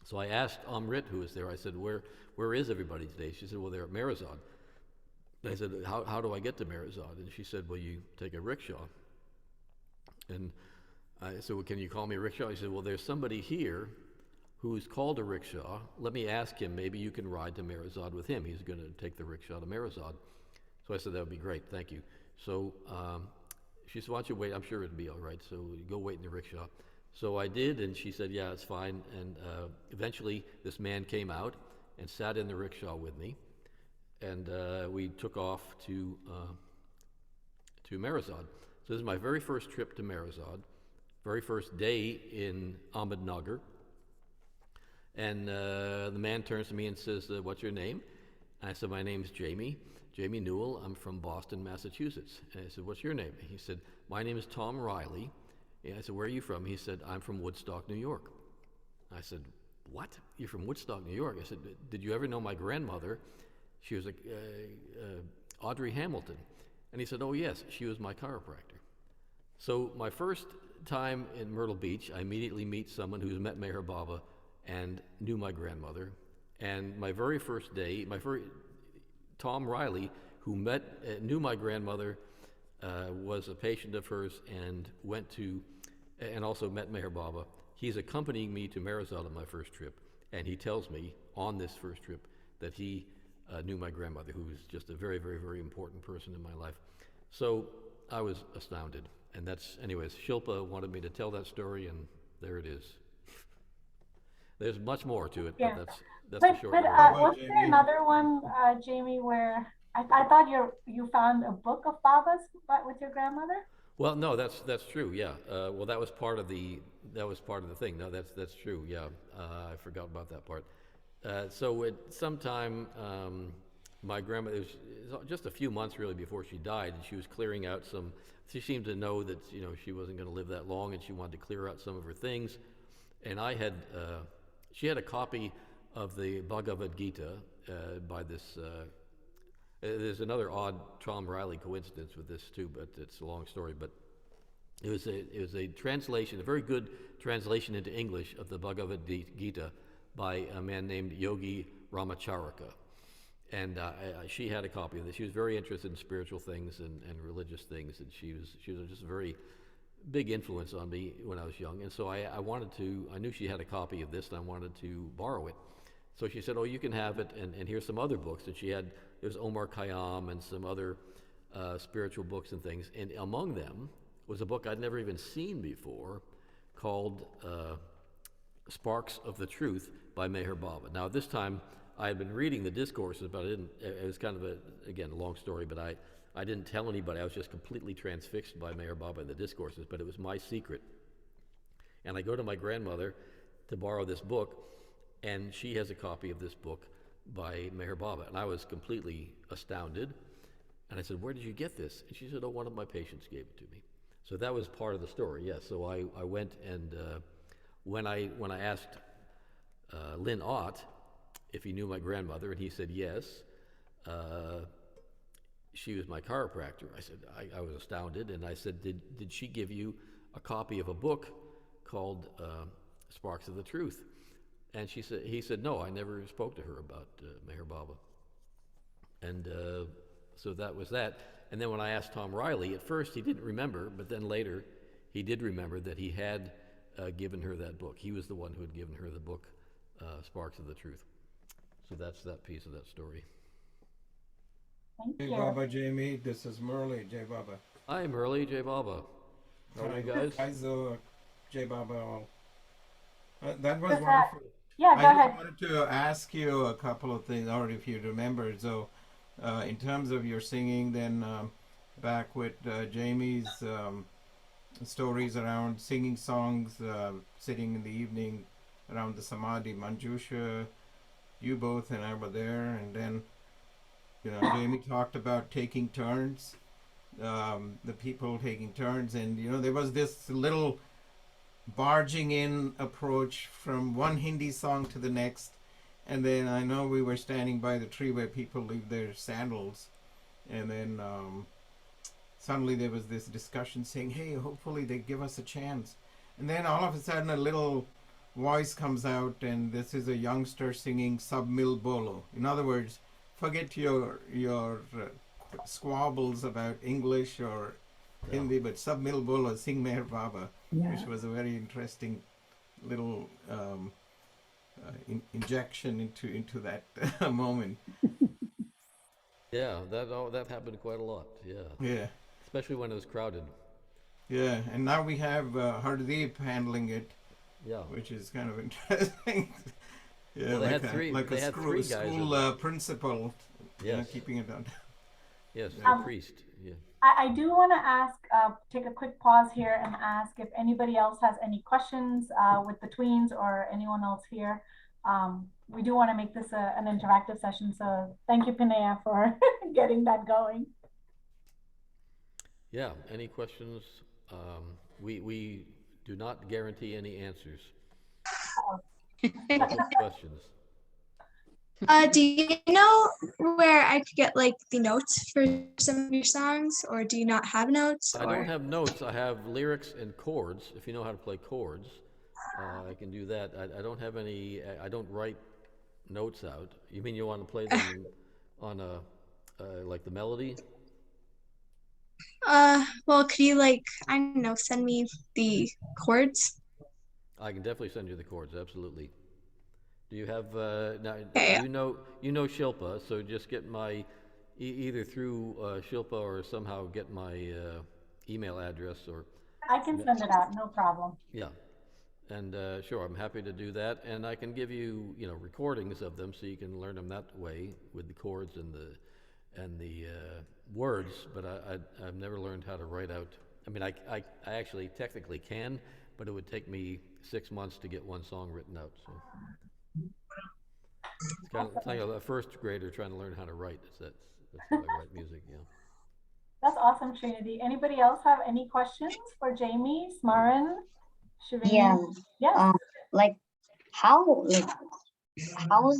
So I asked Amrit, who was there, I said, where is everybody today? She said, well, they're at Merazad. I said, how do I get to Merazad? And she said, well, you take a rickshaw. And I said, well, can you call me a rickshaw? He said, well, there's somebody here who's called a rickshaw. Let me ask him, maybe you can ride to Merazad with him. He's going to take the rickshaw to Merazad. So I said, that would be great, thank you. So she said, why don't you wait? I'm sure it'd be all right. So you go wait in the rickshaw. So I did, and she said, yeah, it's fine. And eventually this man came out and sat in the rickshaw with me, and we took off to Merazad. So this is my very first trip to Merazad, very first day in Ahmednagar. And the man turns to me and says, what's your name? And I said, my name's Jamie Newell. I'm from Boston, Massachusetts. And I said, what's your name? He said, my name is Tom Riley. And I said, where are you from? He said, I'm from Woodstock, New York. I said, what? You're from Woodstock, New York? I said, did you ever know my grandmother? She was Audrey Hamilton. And he said, oh, yes, she was my chiropractor. So my first time in Myrtle Beach, I immediately meet someone who's met Meher Baba and knew my grandmother. And my very first day, Tom Riley, who knew my grandmother, was a patient of hers and also met Meher Baba. He's accompanying me to Merazad on my first trip, and he tells me on this first trip that he knew my grandmother, who was just a very, very, very important person in my life. So I was astounded. And that's, anyways, Shilpa wanted me to tell that story, and there it is. There's much more to it, Yeah. but that's But, the short but version. was there another one, Jamie, where I thought you found a book of Baba's with your grandmother? Well, no, that's true. Yeah. Well, that was part of the thing. No, that's true. Yeah. I forgot about that part. So at sometime, my grandmother, it was just a few months really before she died, and she was clearing out some. She seemed to know that she wasn't going to live that long, and she wanted to clear out some of her things. And she had a copy of the Bhagavad Gita by this. There's another odd Tom Riley coincidence with this too, but it's a long story. But it was a translation, a very good translation into English of the Bhagavad Gita by a man named Yogi Ramacharaka. And she had a copy of this. She was very interested in spiritual things and religious things, and she was just a very big influence on me when I was young. And so I knew she had a copy of this, and I wanted to borrow it. So she said, "Oh, you can have it, and here's some other books." And there's Omar Khayyam and some other spiritual books and things. And among them was a book I'd never even seen before called Sparks of the Truth by Meher Baba. Now, at this time, I had been reading the discourses, but it was kind of a long story, but I didn't tell anybody. I was just completely transfixed by Meher Baba and the discourses, but it was my secret. And I go to my grandmother to borrow this book, and she has a copy of this book by Meher Baba. And I was completely astounded. And I said, "Where did you get this?" And she said, "Oh, one of my patients gave it to me." So that was part of the story, yes. So I went, and when I asked Lynn Ott if he knew my grandmother, and he said yes, she was my chiropractor. I said, I was astounded, and I said, did she give you a copy of a book called Sparks of the Truth? And he said, no, I never spoke to her about Meher Baba. And so that was that. And then when I asked Tom Riley, at first he didn't remember, but then later he did remember that he had given her that book. He was the one who had given her the book, Sparks of the Truth. So that's that piece of that story. Thank Jai you. Baba, Jamie. This is Murli. Jai Baba. Hi, Murli. Jai Baba. How are you guys? Hi, Zo. Jai Baba. All. That was Does wonderful. Yeah, go I ahead. just wanted to ask you a couple of things, or if you remember. So, in terms of your singing, then back with Jamie's stories around singing songs, sitting in the evening around the Samadhi, Manjusha, you both and I were there, and then Jamie talked about taking turns, the people taking turns, and there was this little barging in approach from one Hindi song to the next, and then I know we were standing by the tree where people leave their sandals, and then suddenly there was this discussion saying, hey, hopefully they give us a chance, and then all of a sudden a little voice comes out, and this is a youngster singing Sab Mil Bolo. In other words, forget your squabbles about English or Hindi, but Sab Mil Bolo, sing Meher Baba, which was a very interesting little injection into that moment. Yeah, that happened quite a lot. Yeah, especially when it was crowded. Yeah, and now we have Hardeep handling it. Yeah, which is kind of interesting. Yeah, well, like a school principal. Yes, keeping it on. Yes, a priest. Yeah. I do want to ask, take a quick pause here and ask if anybody else has any questions with the tweens or anyone else here. We do want to make this an interactive session, so thank you, Pinaya, for getting that going. Yeah, any questions? We do not guarantee any answers. Questions. Do you know where I could get like the notes for some of your songs, or do you not have notes? I don't have notes. I have lyrics and chords. If you know how to play chords, I can do that. I don't have any. I don't write notes out. You mean you want to play them on a like the melody? Well, could you I don't know, send me the chords? I can definitely send you the chords. Absolutely. Do you have now? Yeah. You know Shilpa, so just get my either through Shilpa or somehow get my email address or I can send it out, no problem. yeah. And sure, I'm happy to do that, and I can give you, recordings of them so you can learn them that way with the chords and the words. But I've never learned how to write out. I mean, I actually technically can, but it would take me 6 months to get one song written out. So it's like a first grader trying to learn how to write. That's how I write music. Yeah. That's awesome, Trinity. Anybody else have any questions for Jamie, Smaran, Shivani? Yeah. Yes. Like how is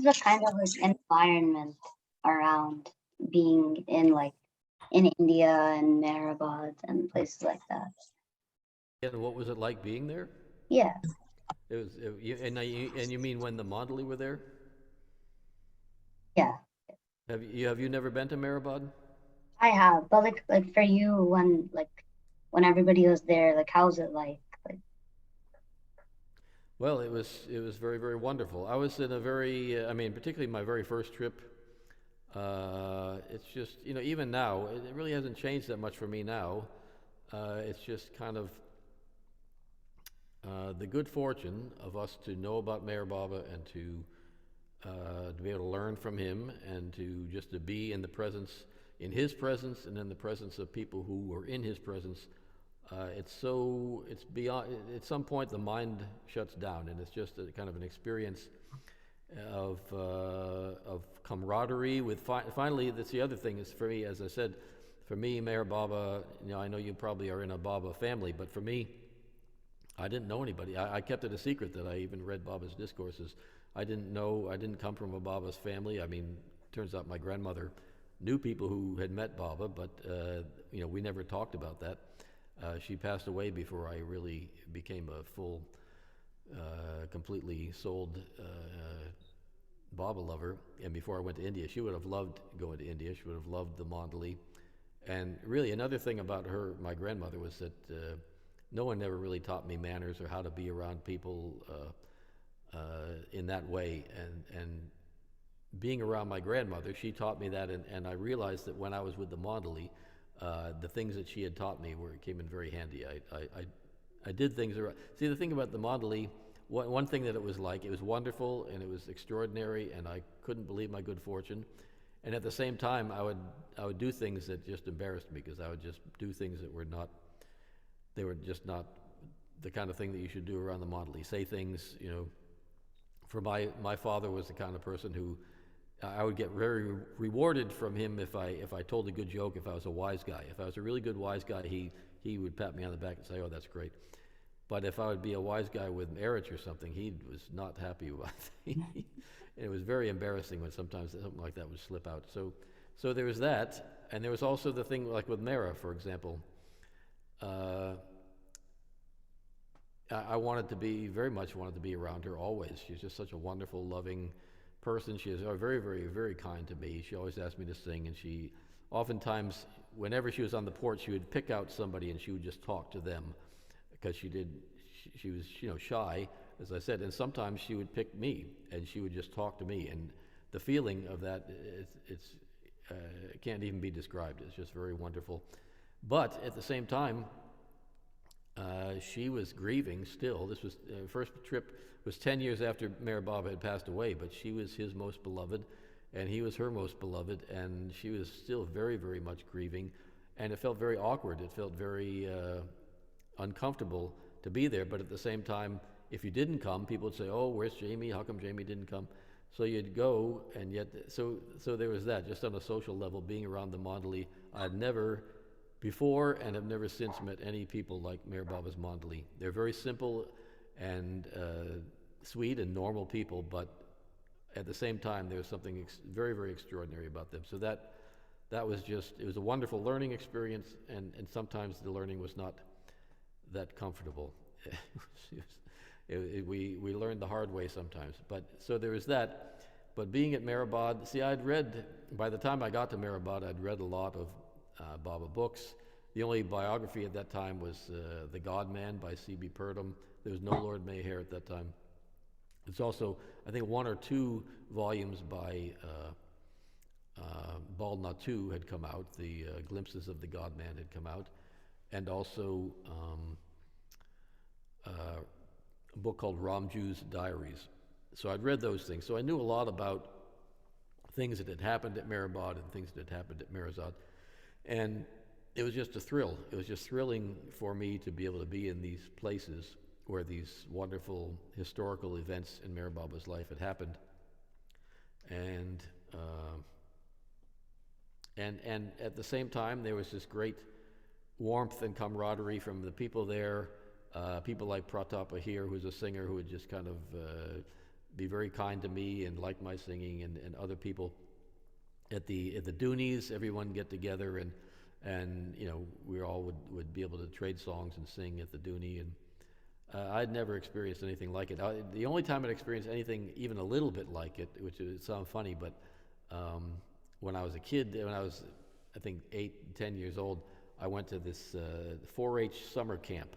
the kind of like environment around being in India and Mehrabad and places like that? And what was it like being there? Yeah. It was, and you mean when the Mandali were there? Yeah. Have you never been to Mehrabad? I have, but like for you when everybody was there, like how's it like? Well, it was very, very wonderful. I was in a very, particularly my very first trip. It's just, even now, it really hasn't changed that much for me now. It's just kind of the good fortune of us to know about Meher Baba and to be able to learn from him and to be in his presence and in the presence of people who were in his presence. It's beyond, at some point the mind shuts down and it's just a kind of an experience of camaraderie with, finally, that's the other thing is for me, as I said, for me, Meher Baba, I know you probably are in a Baba family, but for me, I didn't know anybody. I kept it a secret that I even read Baba's discourses. I didn't come from a Baba's family. Turns out my grandmother knew people who had met Baba, but we never talked about that. She passed away before I really became a full, completely sold Baba lover, and before I went to India. She would have loved going to India. She would have loved the Mandali. And really, another thing about her, my grandmother, was that no one ever really taught me manners or how to be around people in that way. And being around my grandmother, she taught me that, and I realized that when I was with the Mandali, the things that she had taught me came in very handy. I did things around. See, the thing about the Mandali, one thing that it was wonderful and it was extraordinary, and I couldn't believe my good fortune. And at the same time, I would do things that just embarrassed me, because I would just do things that were just not the kind of thing that you should do around the Mandali. Say things, for my father was the kind of person who I would get very rewarded from him if I told a good joke, if I was a wise guy. If I was a really good wise guy, he would pat me on the back and say, "Oh, that's great." But if I would be a wise guy with marriage or something, he was not happy about it. And it was very embarrassing when sometimes something like that would slip out. So there was that, and there was also the thing like with Mera, for example. I very much wanted to be around her always. She's just such a wonderful, loving person. She is very, very, very kind to me. She always asked me to sing, and she oftentimes, whenever she was on the porch, she would pick out somebody and she would just talk to them, because she was shy, as I said, and sometimes she would pick me and she would just talk to me, and the feeling of that, it can't even be described. It's just very wonderful. But at the same time, she was grieving still. This was first trip was 10 years after Meher Baba had passed away, but she was his most beloved, and he was her most beloved, and she was still very, very much grieving, and it felt very awkward. It felt very uncomfortable to be there, but at the same time, if you didn't come, people would say, "Oh, where's Jamie? How come Jamie didn't come?" So you'd go, and yet, so there was that, just on a social level, being around the Mandali. I'd never before and have never since met any people like Meher Baba's Mandali. They're very simple and sweet and normal people, but at the same time, there's something very, very extraordinary about them. So that was it was a wonderful learning experience, and sometimes the learning was not that comfortable. We learned the hard way sometimes. But so there was that. But being at Mehrabad, see, by the time I got to Mehrabad, I'd read a lot of Baba books. The only biography at that time was The God Man by C.B. Purdom. There was no Lord Mayhare at that time. It's also, I think, 1 or 2 volumes by Bald Natu had come out. The Glimpses of the God-Man had come out, and also a book called Ramju's Diaries. So I'd read those things. So I knew a lot about things that had happened at Mehrabad and things that had happened at Mirzad. And it was just a thrill. It was just thrilling for me to be able to be in these places where these wonderful historical events in Meher Baba's life had happened. And at the same time, there was this great warmth and camaraderie from the people there. People like Pratap Ahir, who's a singer, who would just kind of be very kind to me and like my singing, and other people. At the Doonies, everyone get together, and you know, we all would be able to trade songs and sing at the Dooney, and I'd never experienced anything like it. The only time I'd experienced anything even a little bit like it, which would sound funny, but when I was a kid, when I was, I think, 8, 10 years old, I went to this 4-H summer camp,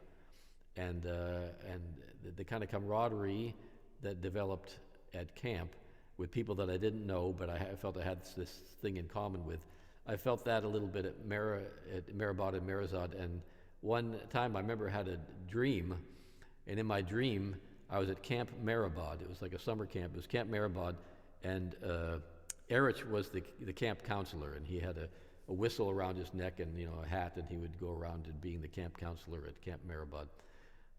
and the kind of camaraderie that developed at camp with people that I didn't know, but I felt I had this thing in common with. I felt that a little bit at Mehrabad and Mirzad, and one time I remember I had a dream, and in my dream I was at Camp Mehrabad. It was like a summer camp. It was Camp Mehrabad, and Erich was the camp counselor, and he had a whistle around his neck and, you know, a hat, and he would go around and being the camp counselor at Camp Mehrabad.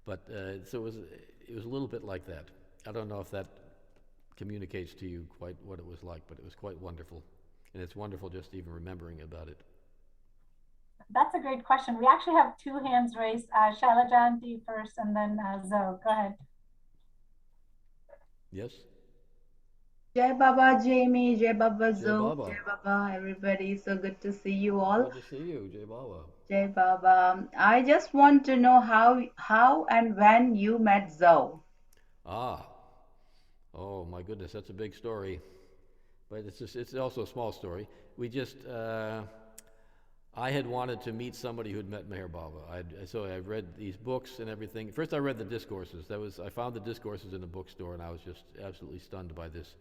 But so it was a little bit like that. I don't know if that communicates to you quite what it was like, but it was quite wonderful. And it's wonderful just even remembering about it. That's a great question. We actually have 2 hands raised. Shaila Janti first, and then Zo. Go ahead. Yes? Jai Baba Jamie, Jai Baba Jai Zo, Baba. Jai Baba everybody. So good to see you all. Good to see you, Jai Baba. Jai Baba. I just want to know how and when you met Zo. Oh my goodness, that's a big story. But it's also a small story. We just, I had wanted to meet somebody who'd met Meher Baba. So I read these books and everything. First I read the discourses. I found the discourses in the bookstore, and I was just absolutely stunned by this.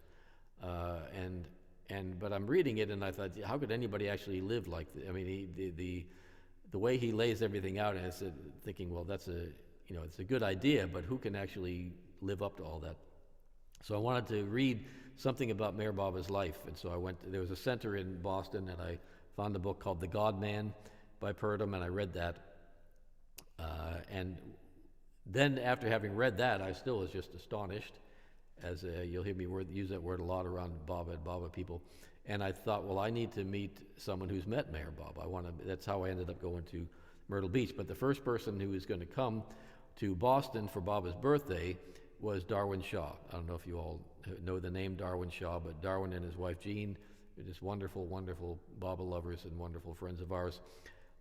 But I'm reading it, and I thought, how could anybody actually live like this? I mean, the way he lays everything out, and I said, thinking, well, it's a good idea, but who can actually live up to all that? So I wanted to read something about Meher Baba's life, and so there was a center in Boston, and I found a book called The God-Man by Purdom, and I read that. And then after having read that, I still was just astonished, as you'll hear me use that word a lot around Baba and Baba people. And I thought, well, I need to meet someone who's met Meher Baba. That's how I ended up going to Myrtle Beach. But the first person who was going to come to Boston for Baba's birthday was Darwin Shaw. I don't know if you all know the name Darwin Shaw, but Darwin and his wife Jean are just wonderful, wonderful Baba lovers and wonderful friends of ours.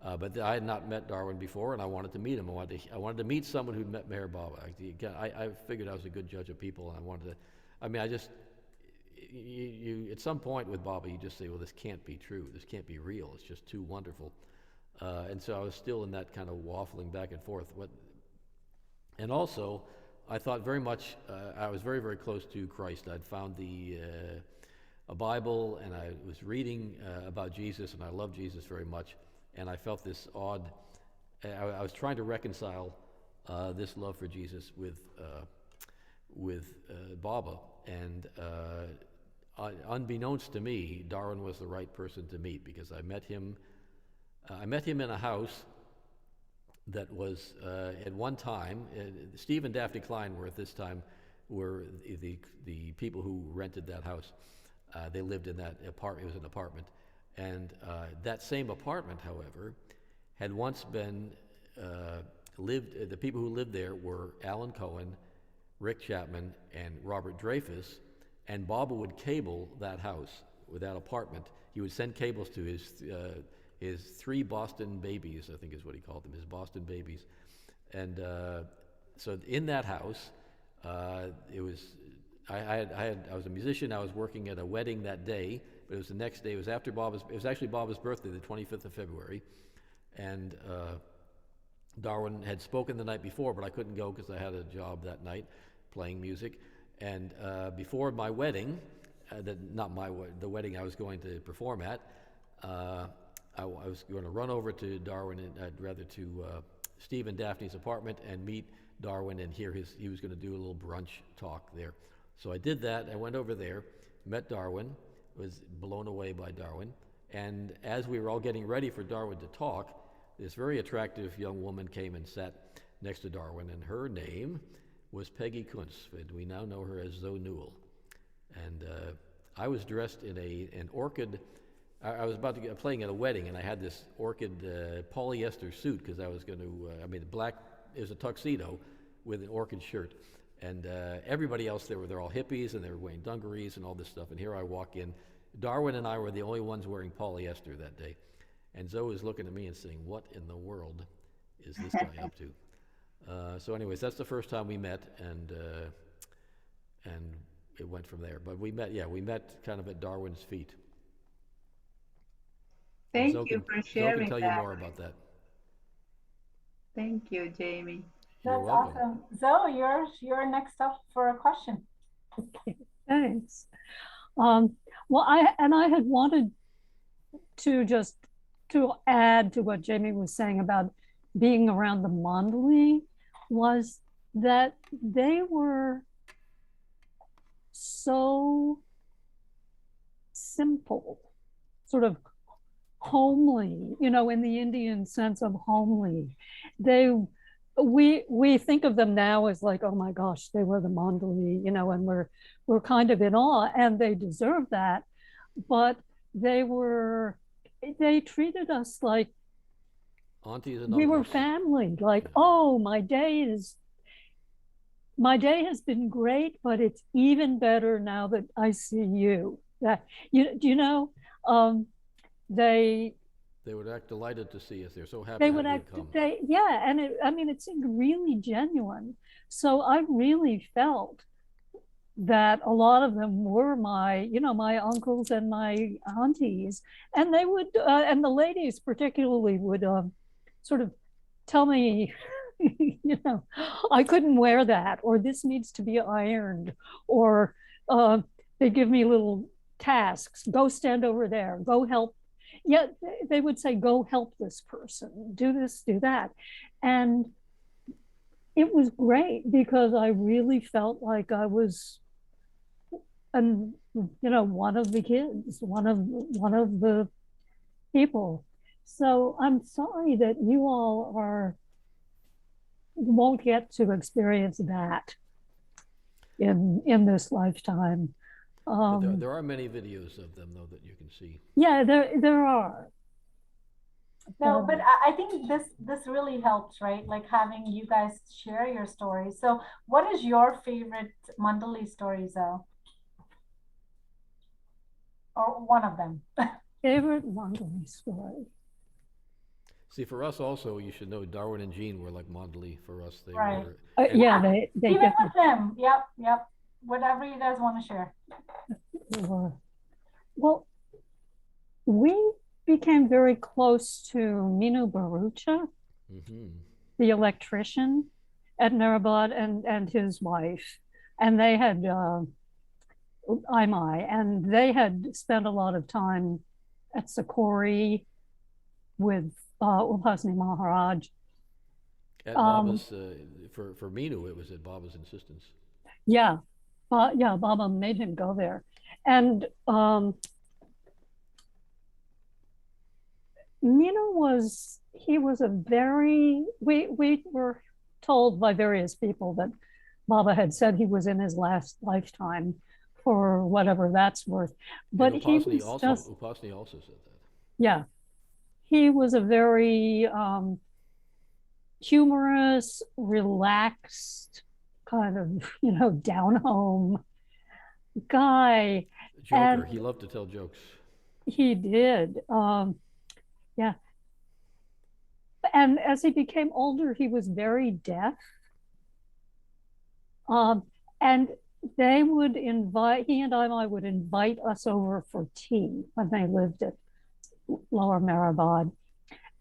But I had not met Darwin before, and I wanted to meet him. I wanted to meet someone who'd met Meher Baba. I figured I was a good judge of people, and I wanted to. You at some point with Baba, you just say, well, this can't be true. This can't be real. It's just too wonderful. And so I was still in that kind of waffling back and forth. And also, I thought very much, I was very, very close to Christ. I'd found a Bible, and I was reading about Jesus, and I loved Jesus very much. And I felt this odd, I was trying to reconcile this love for Jesus with Baba. And unbeknownst to me, Darwin was the right person to meet, because I met him in a house that was, at one time, Steve and Daphne Klein were at this time, were the people who rented that house. They lived in that apartment. It was an apartment. And that same apartment, however, had once been the people who lived there were Alan Cohen, Rick Chapman, and Robert Dreyfus, and Baba would cable that house with that apartment. He would send cables to his 3 Boston babies, I think is what he called them, his Boston babies. And so in that house, it was, I was a musician. I was working at a wedding that day, but it was the next day. It was actually Baba's birthday, the 25th of February. And Darwin had spoken the night before, but I couldn't go because I had a job that night playing music. And before my wedding, the wedding I was going to perform at, I was going to run over to Darwin, and rather to Steve and Daphne's apartment and meet Darwin and hear he was going to do a little brunch talk there. So I did that. I went over there, met Darwin, was blown away by Darwin. And as we were all getting ready for Darwin to talk, this very attractive young woman came and sat next to Darwin, and her name was Peggy Kuntz. We now know her as Zo Newell. And I was dressed in an orchid. I was about to get playing at a wedding, and I had this orchid polyester suit because I was going to. Black is a tuxedo with an orchid shirt, and everybody else they're all hippies and they were wearing dungarees and all this stuff. And here I walk in. Darwin and I were the only ones wearing polyester that day, and Zo is looking at me and saying, "What in the world is this guy up to?" So, anyways, that's the first time we met, and it went from there. But we met kind of at Darwin's feet. Thank you for sharing Zo can tell that. you more about that. Thank you, Jamie. That's awesome. Zo, you're next up for a question. Okay, thanks. Well, I had wanted to just to add to what Jamie was saying about being around the Mondli, was that they were so simple, sort of homely, in the Indian sense of homely. We think of them now as like, oh my gosh, they were the Mondli, and we're kind of in awe, and they deserve that. But they treated us like aunties and we were uncles. family. Like, oh, my day has been great, but it's even better now that I see you. That They would act delighted to see us. They're so happy they that would we'd act, come. and it seemed really genuine. So I really felt that a lot of them were my uncles and my aunties, and they would, and the ladies particularly would sort of tell me, I couldn't wear that, or this needs to be ironed, or they give me little tasks. Go stand over there. Go help. Yeah, they would say, go help this person. Do this, do that. And it was great because I really felt like I was, one of the kids, one of the people. So I'm sorry that you all won't get to experience that in this lifetime. But there are many videos of them, though, that you can see. Yeah, there are. No, but I think this really helps, right? Like having you guys share your stories. So what is your favorite Mandali story, Zo? Or one of them? Favorite Mandali story. See, for us also, you should know Darwin and Jean were like Mondli for us. They right. were. Yeah, they even with them. Yep. Whatever you guys want to share. Well, we became very close to Minu Barucha, the electrician at Mehrabad, and his wife. And they had, and they had spent a lot of time at Sakori with Upasni Maharaj. At Baba's, for Minu, it was at Baba's insistence. Yeah. Baba made him go there. And Minu was a very, we were told by various people that Baba had said he was in his last lifetime, for whatever that's worth. But he was Upasni also said that. Yeah. He was a very humorous, relaxed, kind of down home guy. Joker. And he loved to tell jokes. He did. Yeah. And as he became older, he was very deaf. And they would he and I would invite us over for tea when they lived at Lower Mehrabad.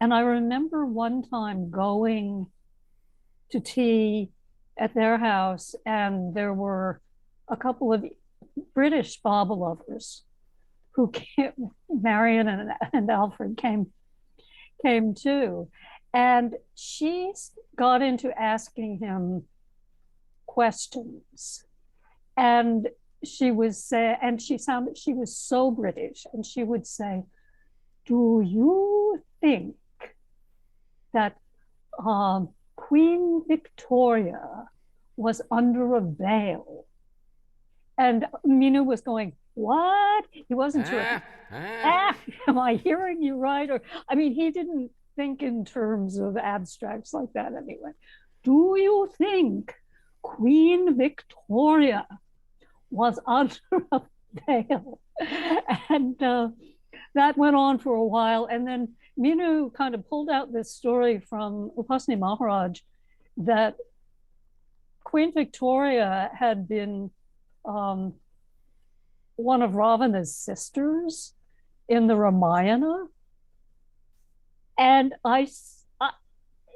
And I remember one time going to tea at their house, and there were a couple of British Baba lovers who came, Marion and Alfred came too. And she got into asking him questions. And she was she sounded, she was so British, and she would say, "Do you think that Queen Victoria was under a veil?" And Minu was going, "What?" He wasn't sure. Am I hearing you right? Or, I mean, he didn't think in terms of abstracts like that anyway. "Do you think Queen Victoria was under a veil?" And that went on for a while. And then Minu kind of pulled out this story from Upasani Maharaj that Queen Victoria had been one of Ravana's sisters in the Ramayana. And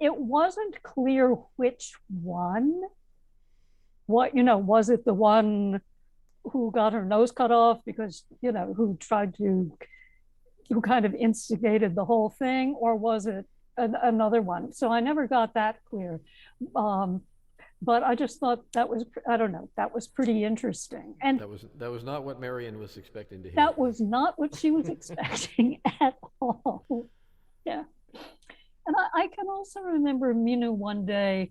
it wasn't clear which one. What, was it the one who got her nose cut off because, who kind of instigated the whole thing, or was it another one? So I never got that clear. But I just thought that was, I don't know, that was pretty interesting. And that was not what Marion was expecting to hear. That was not what she was expecting at all. Yeah. And I can also remember Minu one day,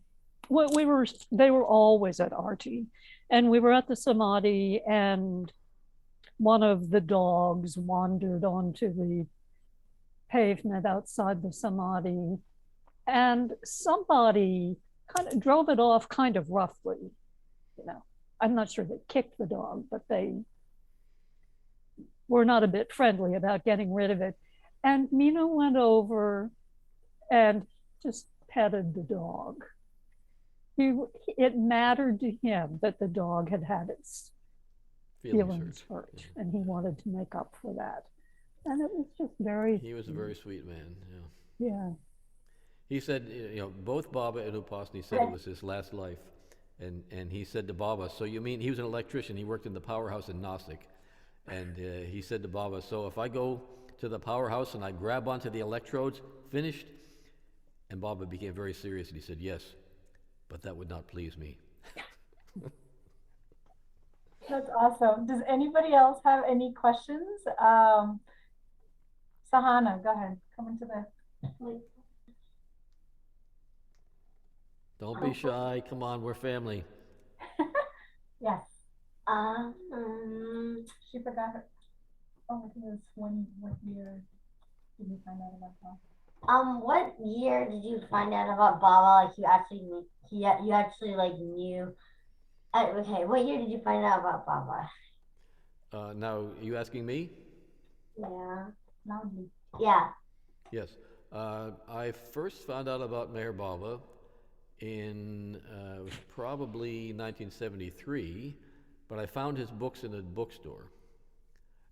they were always at Arti, and we were at the Samadhi, and one of the dogs wandered onto the pavement outside the Samadhi, and somebody kind of drove it off kind of roughly. I'm not sure they kicked the dog, but they were not a bit friendly about getting rid of it. And Minu went over and just petted the dog. It mattered to him that the dog had had its feelings hurt, and he wanted to make up for that. And it was just very... He was a very sweet man, yeah. Yeah. He said, both Baba and Upasani said it was his last life. And he said to Baba, "So you mean," he was an electrician, he worked in the powerhouse in Nasik. And he said to Baba, "So if I go to the powerhouse and I grab onto the electrodes, finished?" And Baba became very serious and he said, "Yes, but that would not please me." That's awesome. Does anybody else have any questions? Sahana, go ahead. Come into the... Don't be shy. Come on, we're family. Yes. She forgot her. Oh, I think it was what year did you find out about Baba? What year did you find out about Baba? Like you actually like knew. Okay, what year did you find out about Baba? Now, are you asking me? Yeah. Loudly. Yeah. Yes. I first found out about Meher Baba in it was probably 1973, but I found his books in a bookstore.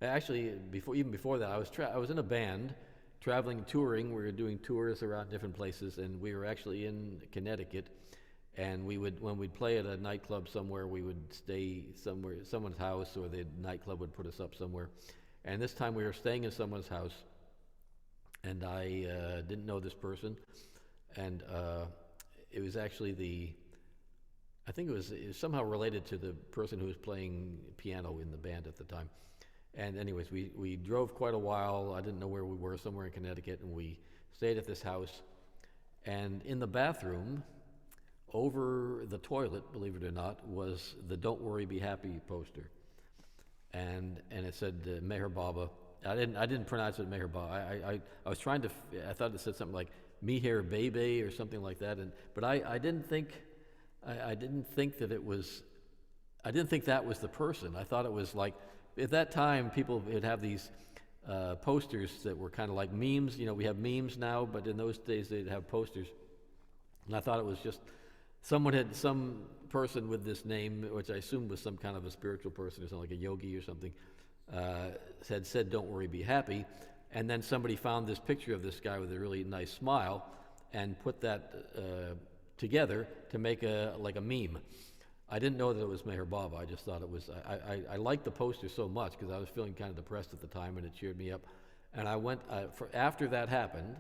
Actually, even before that, I was in a band, traveling, touring. We were doing tours around different places, and we were actually in Connecticut. And when we'd play at a nightclub somewhere, we would stay somewhere, someone's house, or the nightclub would put us up somewhere. And this time we were staying in someone's house, and I didn't know this person, and it was actually I think it was somehow related to the person who was playing piano in the band at the time. And anyways, we drove quite a while. I didn't know where we were, somewhere in Connecticut, and we stayed at this house. And in the bathroom, over the toilet, believe it or not, was the "Don't Worry, Be Happy" poster. And it said Meher Baba. I didn't pronounce it Meher Baba. I was trying to, I thought it said something like Meher Bebe or something like that. But I didn't think that it was, I didn't think that was the person. I thought it was like, at that time, people would have these posters that were kind of like memes. We have memes now, but in those days they'd have posters. And I thought it was just some person with this name, which I assumed was some kind of a spiritual person or something, like a yogi or something, said, "Don't worry, be happy." And then somebody found this picture of this guy with a really nice smile and put that together to make like a meme. I didn't know that it was Meher Baba. I just thought it was, I liked the poster so much because I was feeling kind of depressed at the time and it cheered me up. And I went, after that happened,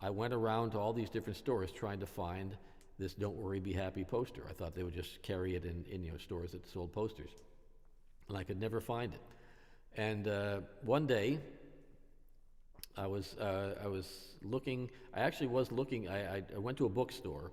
I went around to all these different stores trying to find this Don't Worry, Be Happy poster. I thought they would just carry it in stores that sold posters. And I could never find it. And one day, I was looking, I went to a bookstore.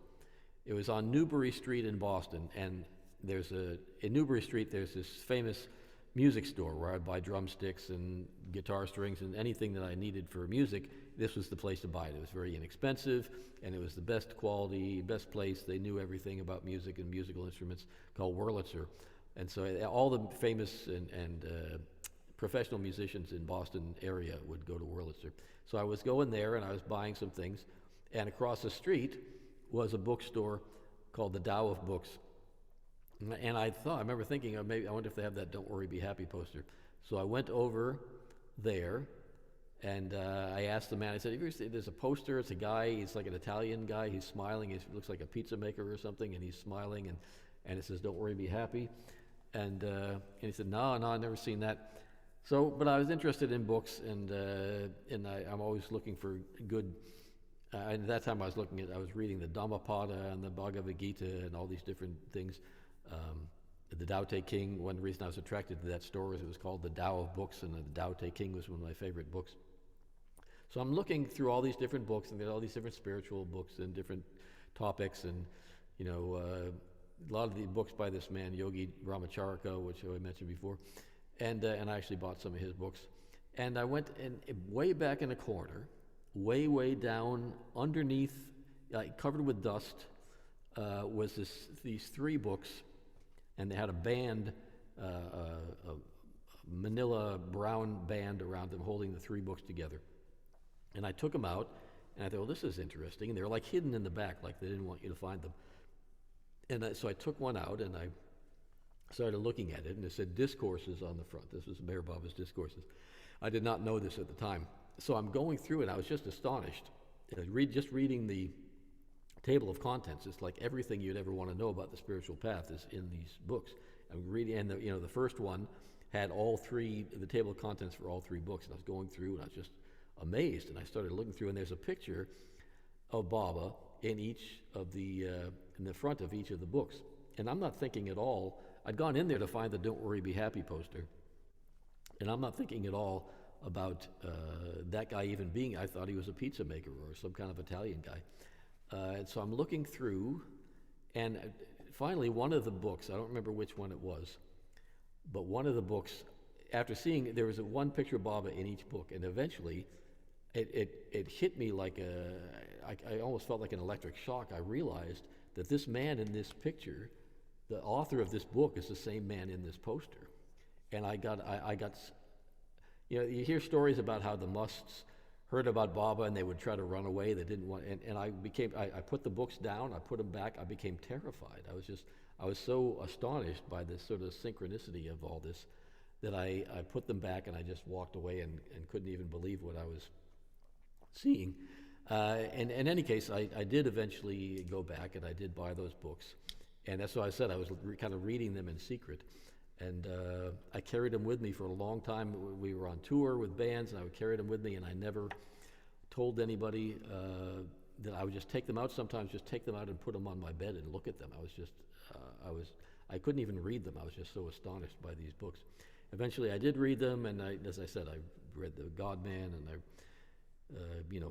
It was on Newbury Street in Boston, and in Newbury Street, there's this famous music store where I'd buy drumsticks and guitar strings and anything that I needed for music. This was the place to buy it. It was very inexpensive, and it was the best quality, best place. They knew everything about music and musical instruments, called Wurlitzer. And so all the famous and professional musicians in Boston area would go to Wurlitzer. So I was going there, and I was buying some things, and across the street was a bookstore called the Tao of Books. And I remember thinking, maybe I wonder if they have that Don't Worry, Be Happy poster. So I went over there, and I asked the man, I said, there's a poster, it's a guy, he's like an Italian guy, he's smiling, he looks like a pizza maker or something, and he's smiling, and it says, Don't Worry, Be Happy. And he said, no, I've never seen that. So, but I was interested in books, and I'm always looking for good. At that time, I was reading the Dhammapada and the Bhagavad Gita and all these different things. The Tao Te King. One reason I was attracted to that store is it was called the Tao of Books, and the Tao Te King was one of my favorite books. So I'm looking through all these different books, and there's all these different spiritual books and different topics, and a lot of the books by this man Yogi Ramacharaka, which I mentioned before. And I actually bought some of his books. And I went way back in a corner, way down underneath, covered with dust, was these three books, and they had a band, a manila brown band around them holding the three books together. And I took them out, and I thought, well, this is interesting. And they were like hidden in the back, like they didn't want you to find them. And so I took one out, and I started looking at it, and it said Discourses on the front. This was Meher Baba's Discourses. I did not know this at the time. So I'm going through it, and I was just astonished. Just reading the table of contents, it's like everything you'd ever want to know about the spiritual path is in these books. I'm reading, and the first one had the table of contents for all three books, and I was going through, and I was just amazed, and I started looking through, and there's a picture of Baba in the front of each of the books. And I'm not thinking at all, I'd gone in there to find the Don't Worry, Be Happy poster, and I'm not thinking at all about that guy even being, I thought he was a pizza maker or some kind of Italian guy. And so I'm looking through, and finally one of the books, I don't remember which one it was, but one of the books, after seeing, there was one picture of Baba in each book, and eventually it hit me like I almost felt like an electric shock. I realized that this man in this picture, the author of this book, is the same man in this poster. And I got you hear stories about how the musts heard about Baba and they would try to run away. They didn't want, and I put the books down, I put them back, I became terrified. I was so astonished by this sort of synchronicity of all this that I put them back, and I just walked away and couldn't even believe what I was seeing. And in any case, I did eventually go back, and I did buy those books. And that's why I said I was kind of reading them in secret. And I carried them with me for a long time. We were on tour with bands, and I would carry them with me, and I never told anybody that I would just take them out. Sometimes just take them out and put them on my bed and look at them. I couldn't even read them. I was just so astonished by these books. Eventually I did read them, and as I said, I read The God Man, and I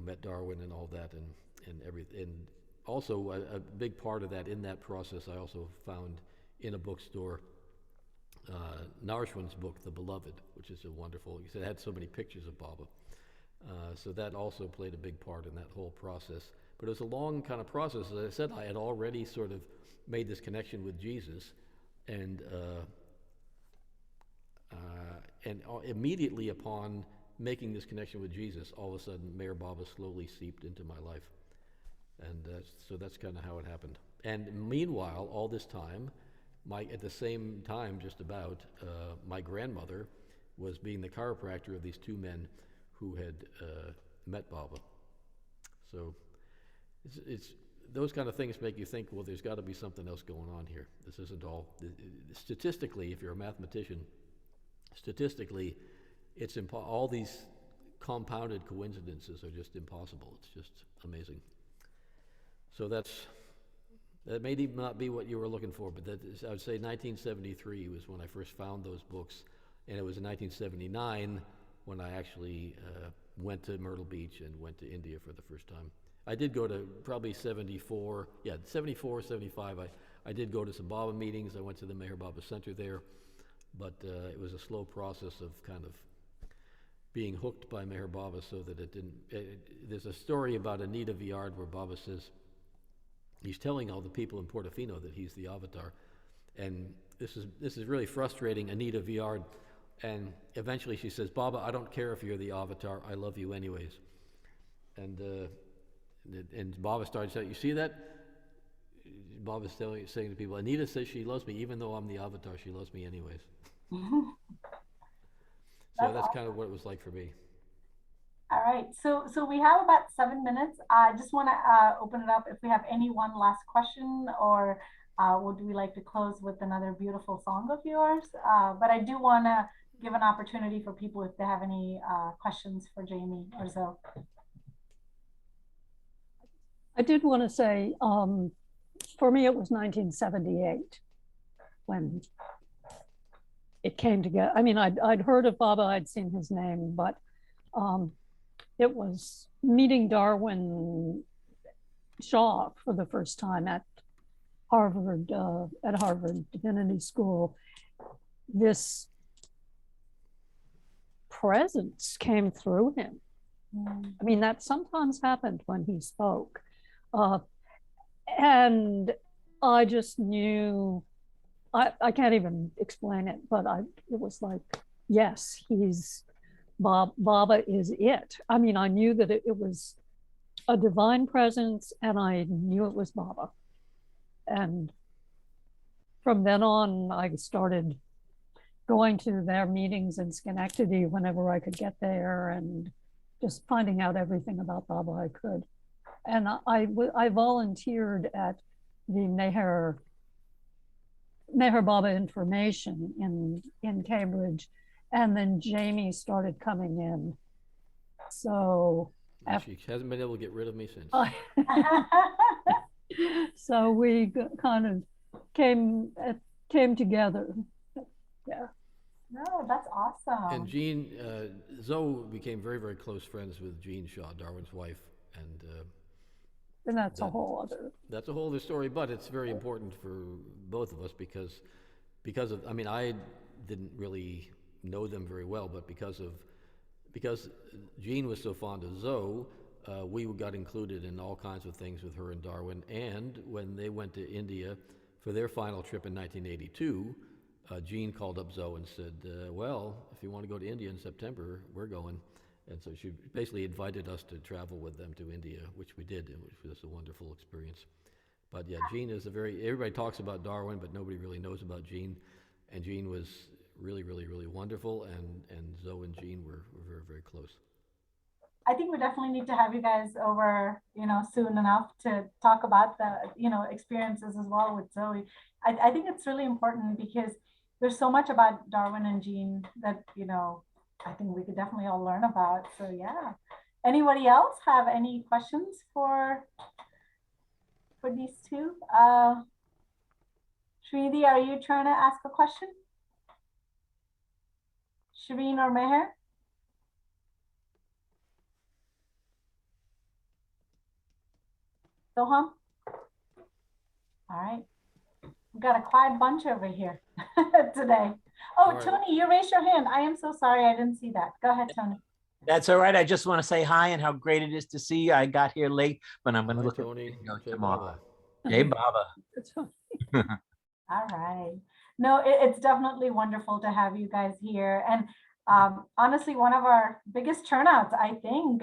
met Darwin and all that, and everything. And also a big part of that, in that process, I also found in a bookstore Narshwin's book, The Beloved, which is a wonderful, it had so many pictures of Baba. So that also played a big part in that whole process. But it was a long kind of process. As I said, I had already sort of made this connection with Jesus, and immediately upon making this connection with Jesus, all of a sudden, Meher Baba slowly seeped into my life. And so that's kind of how it happened. And meanwhile, all this time, at the same time, just about, my grandmother was being the chiropractor of these two men who had met Baba. So it's those kind of things make you think, well, there's got to be something else going on here. This isn't all, statistically, if you're a mathematician, statistically, it's all these compounded coincidences are just impossible. It's just amazing. So that may not be what you were looking for, but that is, I would say 1973 was when I first found those books, and it was in 1979 when I actually went to Myrtle Beach and went to India for the first time. I did go to probably 74, 75. I did go to some Baba meetings. I went to the Meher Baba Center there, but it was a slow process of kind of being hooked by Meher Baba so that it didn't. There's a story about Anita Viard where Baba says, he's telling all the people in Portofino that he's the avatar, and this is really frustrating Anita Viard, and eventually she says, Baba, I don't care if you're the avatar, I love you anyways. And Baba started saying, you see that? Baba's saying to people, Anita says she loves me, even though I'm the avatar, she loves me anyways. So that's kind of what it was like for me. All right, so we have about 7 minutes. I just want to open it up if we have any one last question, or would we like to close with another beautiful song of yours? But I do want to give an opportunity for people if they have any questions for Jamie or Zo. I did want to say, for me, it was 1978 when it came together. I mean, I'd heard of Baba, I'd seen his name, but it was meeting Darwin Shaw for the first time at Harvard Divinity School. This presence came through him. I mean, that sometimes happened when he spoke. And I just knew, I can't even explain it, but it was like, yes, Baba is it. I mean, I knew that it was a divine presence, and I knew it was Baba. And from then on, I started going to their meetings in Schenectady whenever I could get there, and just finding out everything about Baba I could. And I volunteered at the Meher Baba Information in Cambridge, and then Jamie started coming in. So She hasn't been able to get rid of me since. So we kind of came together. Yeah. No, that's awesome. And Jean, Zo became very, very close friends with Jean Shaw, Darwin's wife, and that's a whole other. That's a whole other story, but it's very important for both of us because of, I mean, I didn't really know them very well, but because Jean was so fond of Zo, we got included in all kinds of things with her and Darwin. And when they went to India for their final trip in 1982, Jean called up Zo and said, well, if you want to go to India in September, we're going. And so she basically invited us to travel with them to India, which we did, which was a wonderful experience. But yeah, Jean is everybody talks about Darwin, but nobody really knows about Jean. And Jean was really, really, really wonderful, and Zo and Jean were very, very close. I think we definitely need to have you guys over, soon enough to talk about the, experiences as well with Zoe. I think it's really important because there's so much about Darwin and Jean that, I think we could definitely all learn about. So yeah. Anybody else have any questions for these two? Shridi, are you trying to ask a question? Shireen or Meher? Soham? All right. We've got a quiet bunch over here today. Oh, right. Tony, you raised your hand. I am so sorry. I didn't see that. Go ahead, Tony. That's all right. I just want to say hi and how great it is to see you. I got here late, but I'm going to look at Tony tomorrow. Hey, Baba. All right. No, it's definitely wonderful to have you guys here. And honestly, one of our biggest turnouts, I think.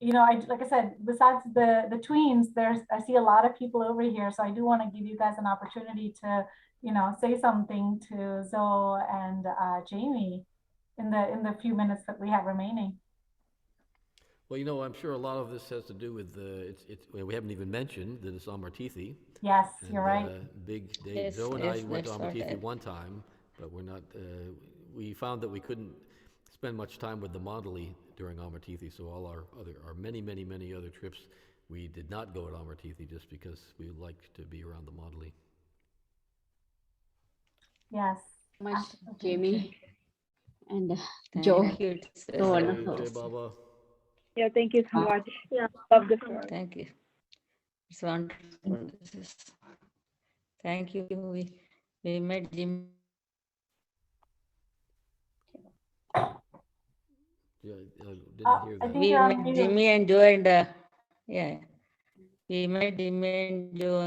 Like I said, besides the tweens, I see a lot of people over here. So I do want to give you guys an opportunity to, say something to Zo and Jamie in the few minutes that we have remaining. Well, you know, I'm sure a lot of this has to do with we haven't even mentioned that it's Amartithi. Yes, And, you're right. Big Dave. Yes, Zoe and yes, I went to that's what Amartithi I- one time, but we're not. We found that we couldn't spend much time with the Mandali during Amartithi, so all our many other trips, we did not go to Amartithi just because we liked to be around the Mandali. Yes. Much, Jamie and Thank Joe. you. It's So wonderful. Jai Baba. Yeah, thank you so much. Yeah, love the story. Thank you. It's wonderful. Thank you. We met Jim. Yeah, I didn't hear I that. think We you're on met mute. Jimmy and Joe and yeah, we met Jimmy and Joe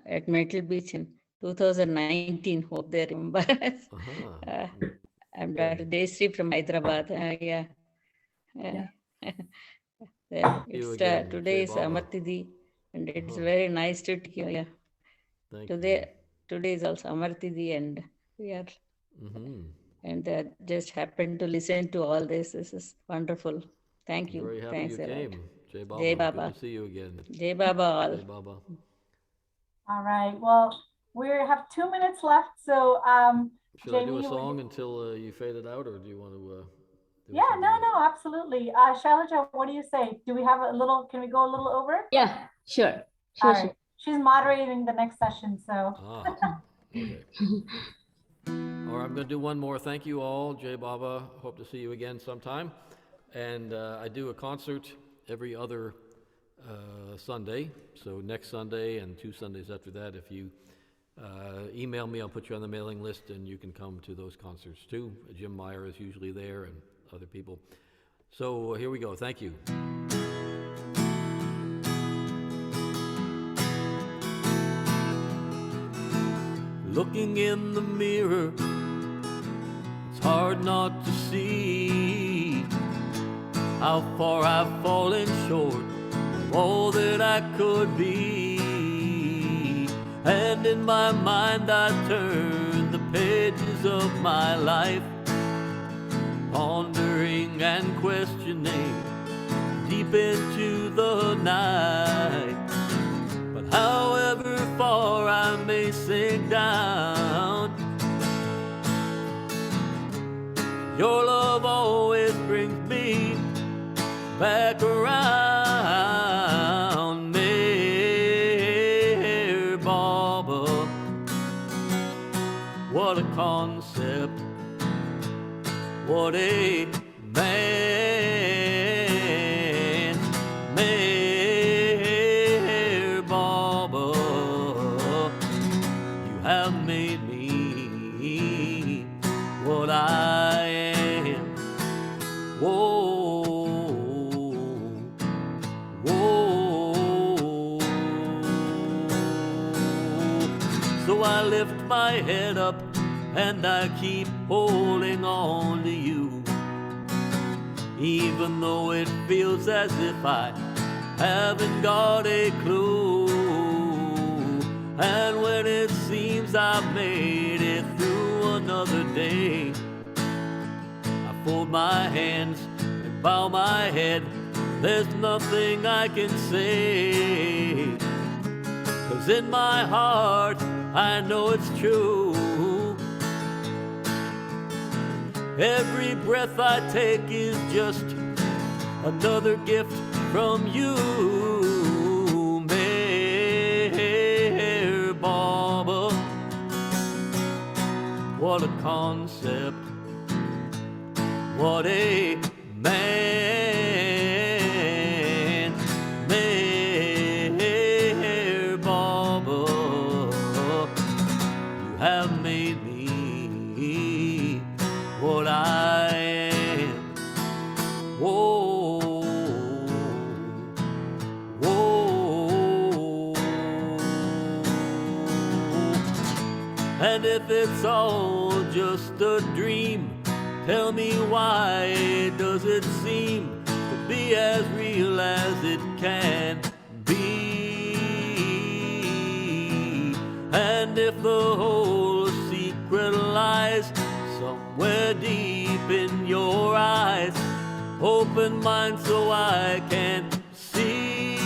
at Metal Beach in 2019. Hope they remember us. I'm Dr. Desri from Hyderabad. Yeah. You It's again, today is Jai Baba. Amartithi, and it's very nice to hear. Yeah. Thank Today is also Amartithi, and we are Mm-hmm. and just happened to listen to all this. This is wonderful. Thank you. Very happy Thanks you a lot. came. Jai Baba. Jai Baba. Good to see you again. Jai Baba all. Jai Baba. All right. Well, we have 2 minutes left. So, Should I do Jamie, a song until you fade it out, or do you want to? Yeah, no, absolutely. Shailaja, what do you say? Do we have a little, can we go a little over? Yeah, sure. All right. She's moderating the next session, so. Okay. All right, I'm going to do one more. Thank you all. Jai Baba. Hope to see you again sometime. And I do a concert every other Sunday. So next Sunday and 2 Sundays after that, if you email me, I'll put you on the mailing list and you can come to those concerts too. Jim Meyer is usually there and other people. So here we go. Thank you. Looking in the mirror, it's hard not to see how far I've fallen short of all that I could be. And in my mind I turn the pages of my life, pondering and questioning deep into the night. But however far I may sink down, your love always brings me back around. Meher Baba, what a concept, what a man. Meher Baba, you have made me what I am. Whoa, whoa. So I lift my head up and I keep holding on to you, even though it feels as if I haven't got a clue. And when it seems I've made it through another day, I fold my hands and bow my head. There's nothing I can say, 'cause in my heart I know it's true. Every breath I take is just another gift from you. Meher Baba, what a concept, what a man. Meher Baba, you have made me what I am. Whoa, whoa. And if it's all just a dream, tell me why does it seem to be as real as it can be? And if the whole secret lies somewhere deep in your eyes, Open mind so I can see.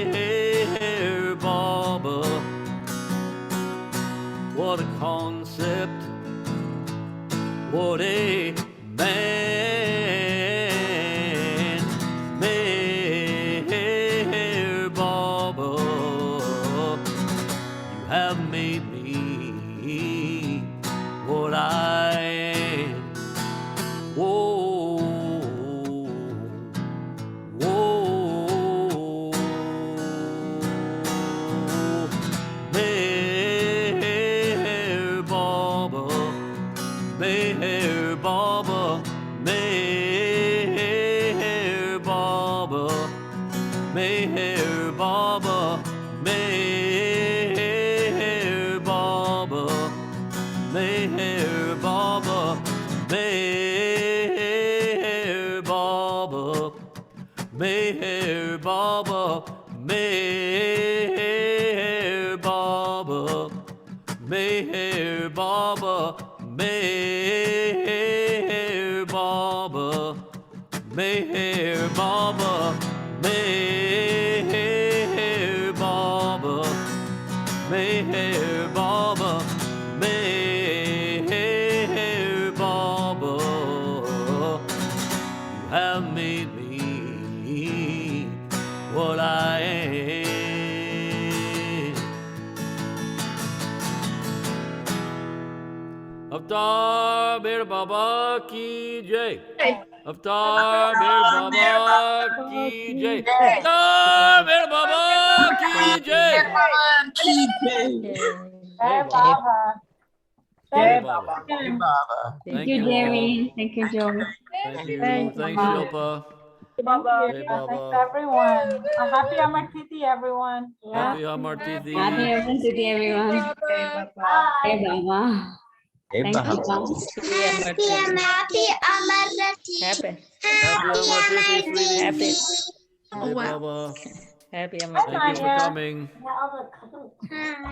Meher Baba, what a concept, what a man. Meher Baba, you have made me what I am. Whoa, whoa. Meher Baba, Meher Baba, Meher Baba, Meher Baba, Meher Baba, Meher Baba, Meher Baba, Meher Baba, Meher Baba, Meher Baba, Meher Baba, Meher Baba, Meher Baba, Meher Baba, Meher Baba, you have made me what I am. Avtar Mer Baba ki jai. Avtar Mer Baba ki jai. Avtar Mer Baba ki jai. Jai Baba. Jai Thank Baba. you. Jai Baba. Thank you, Jamie. Thank you, Joe. Thank you. Thank Thanks, you. Shilpa. Thank you. Jai Thanks Baba. everyone. A happy Amartithi, everyone. Happy Amartithi. Happy Amartithi, everyone. Jai Baba. Hey, Baba. Jai Thank you, Baba. Baba. Happy Amartithi. Happy. Happy Amartithi, sweetie. Happy. Jai Baba. Happy Hi, Thank you for Maya. coming. Yeah, all the cousins. Hi.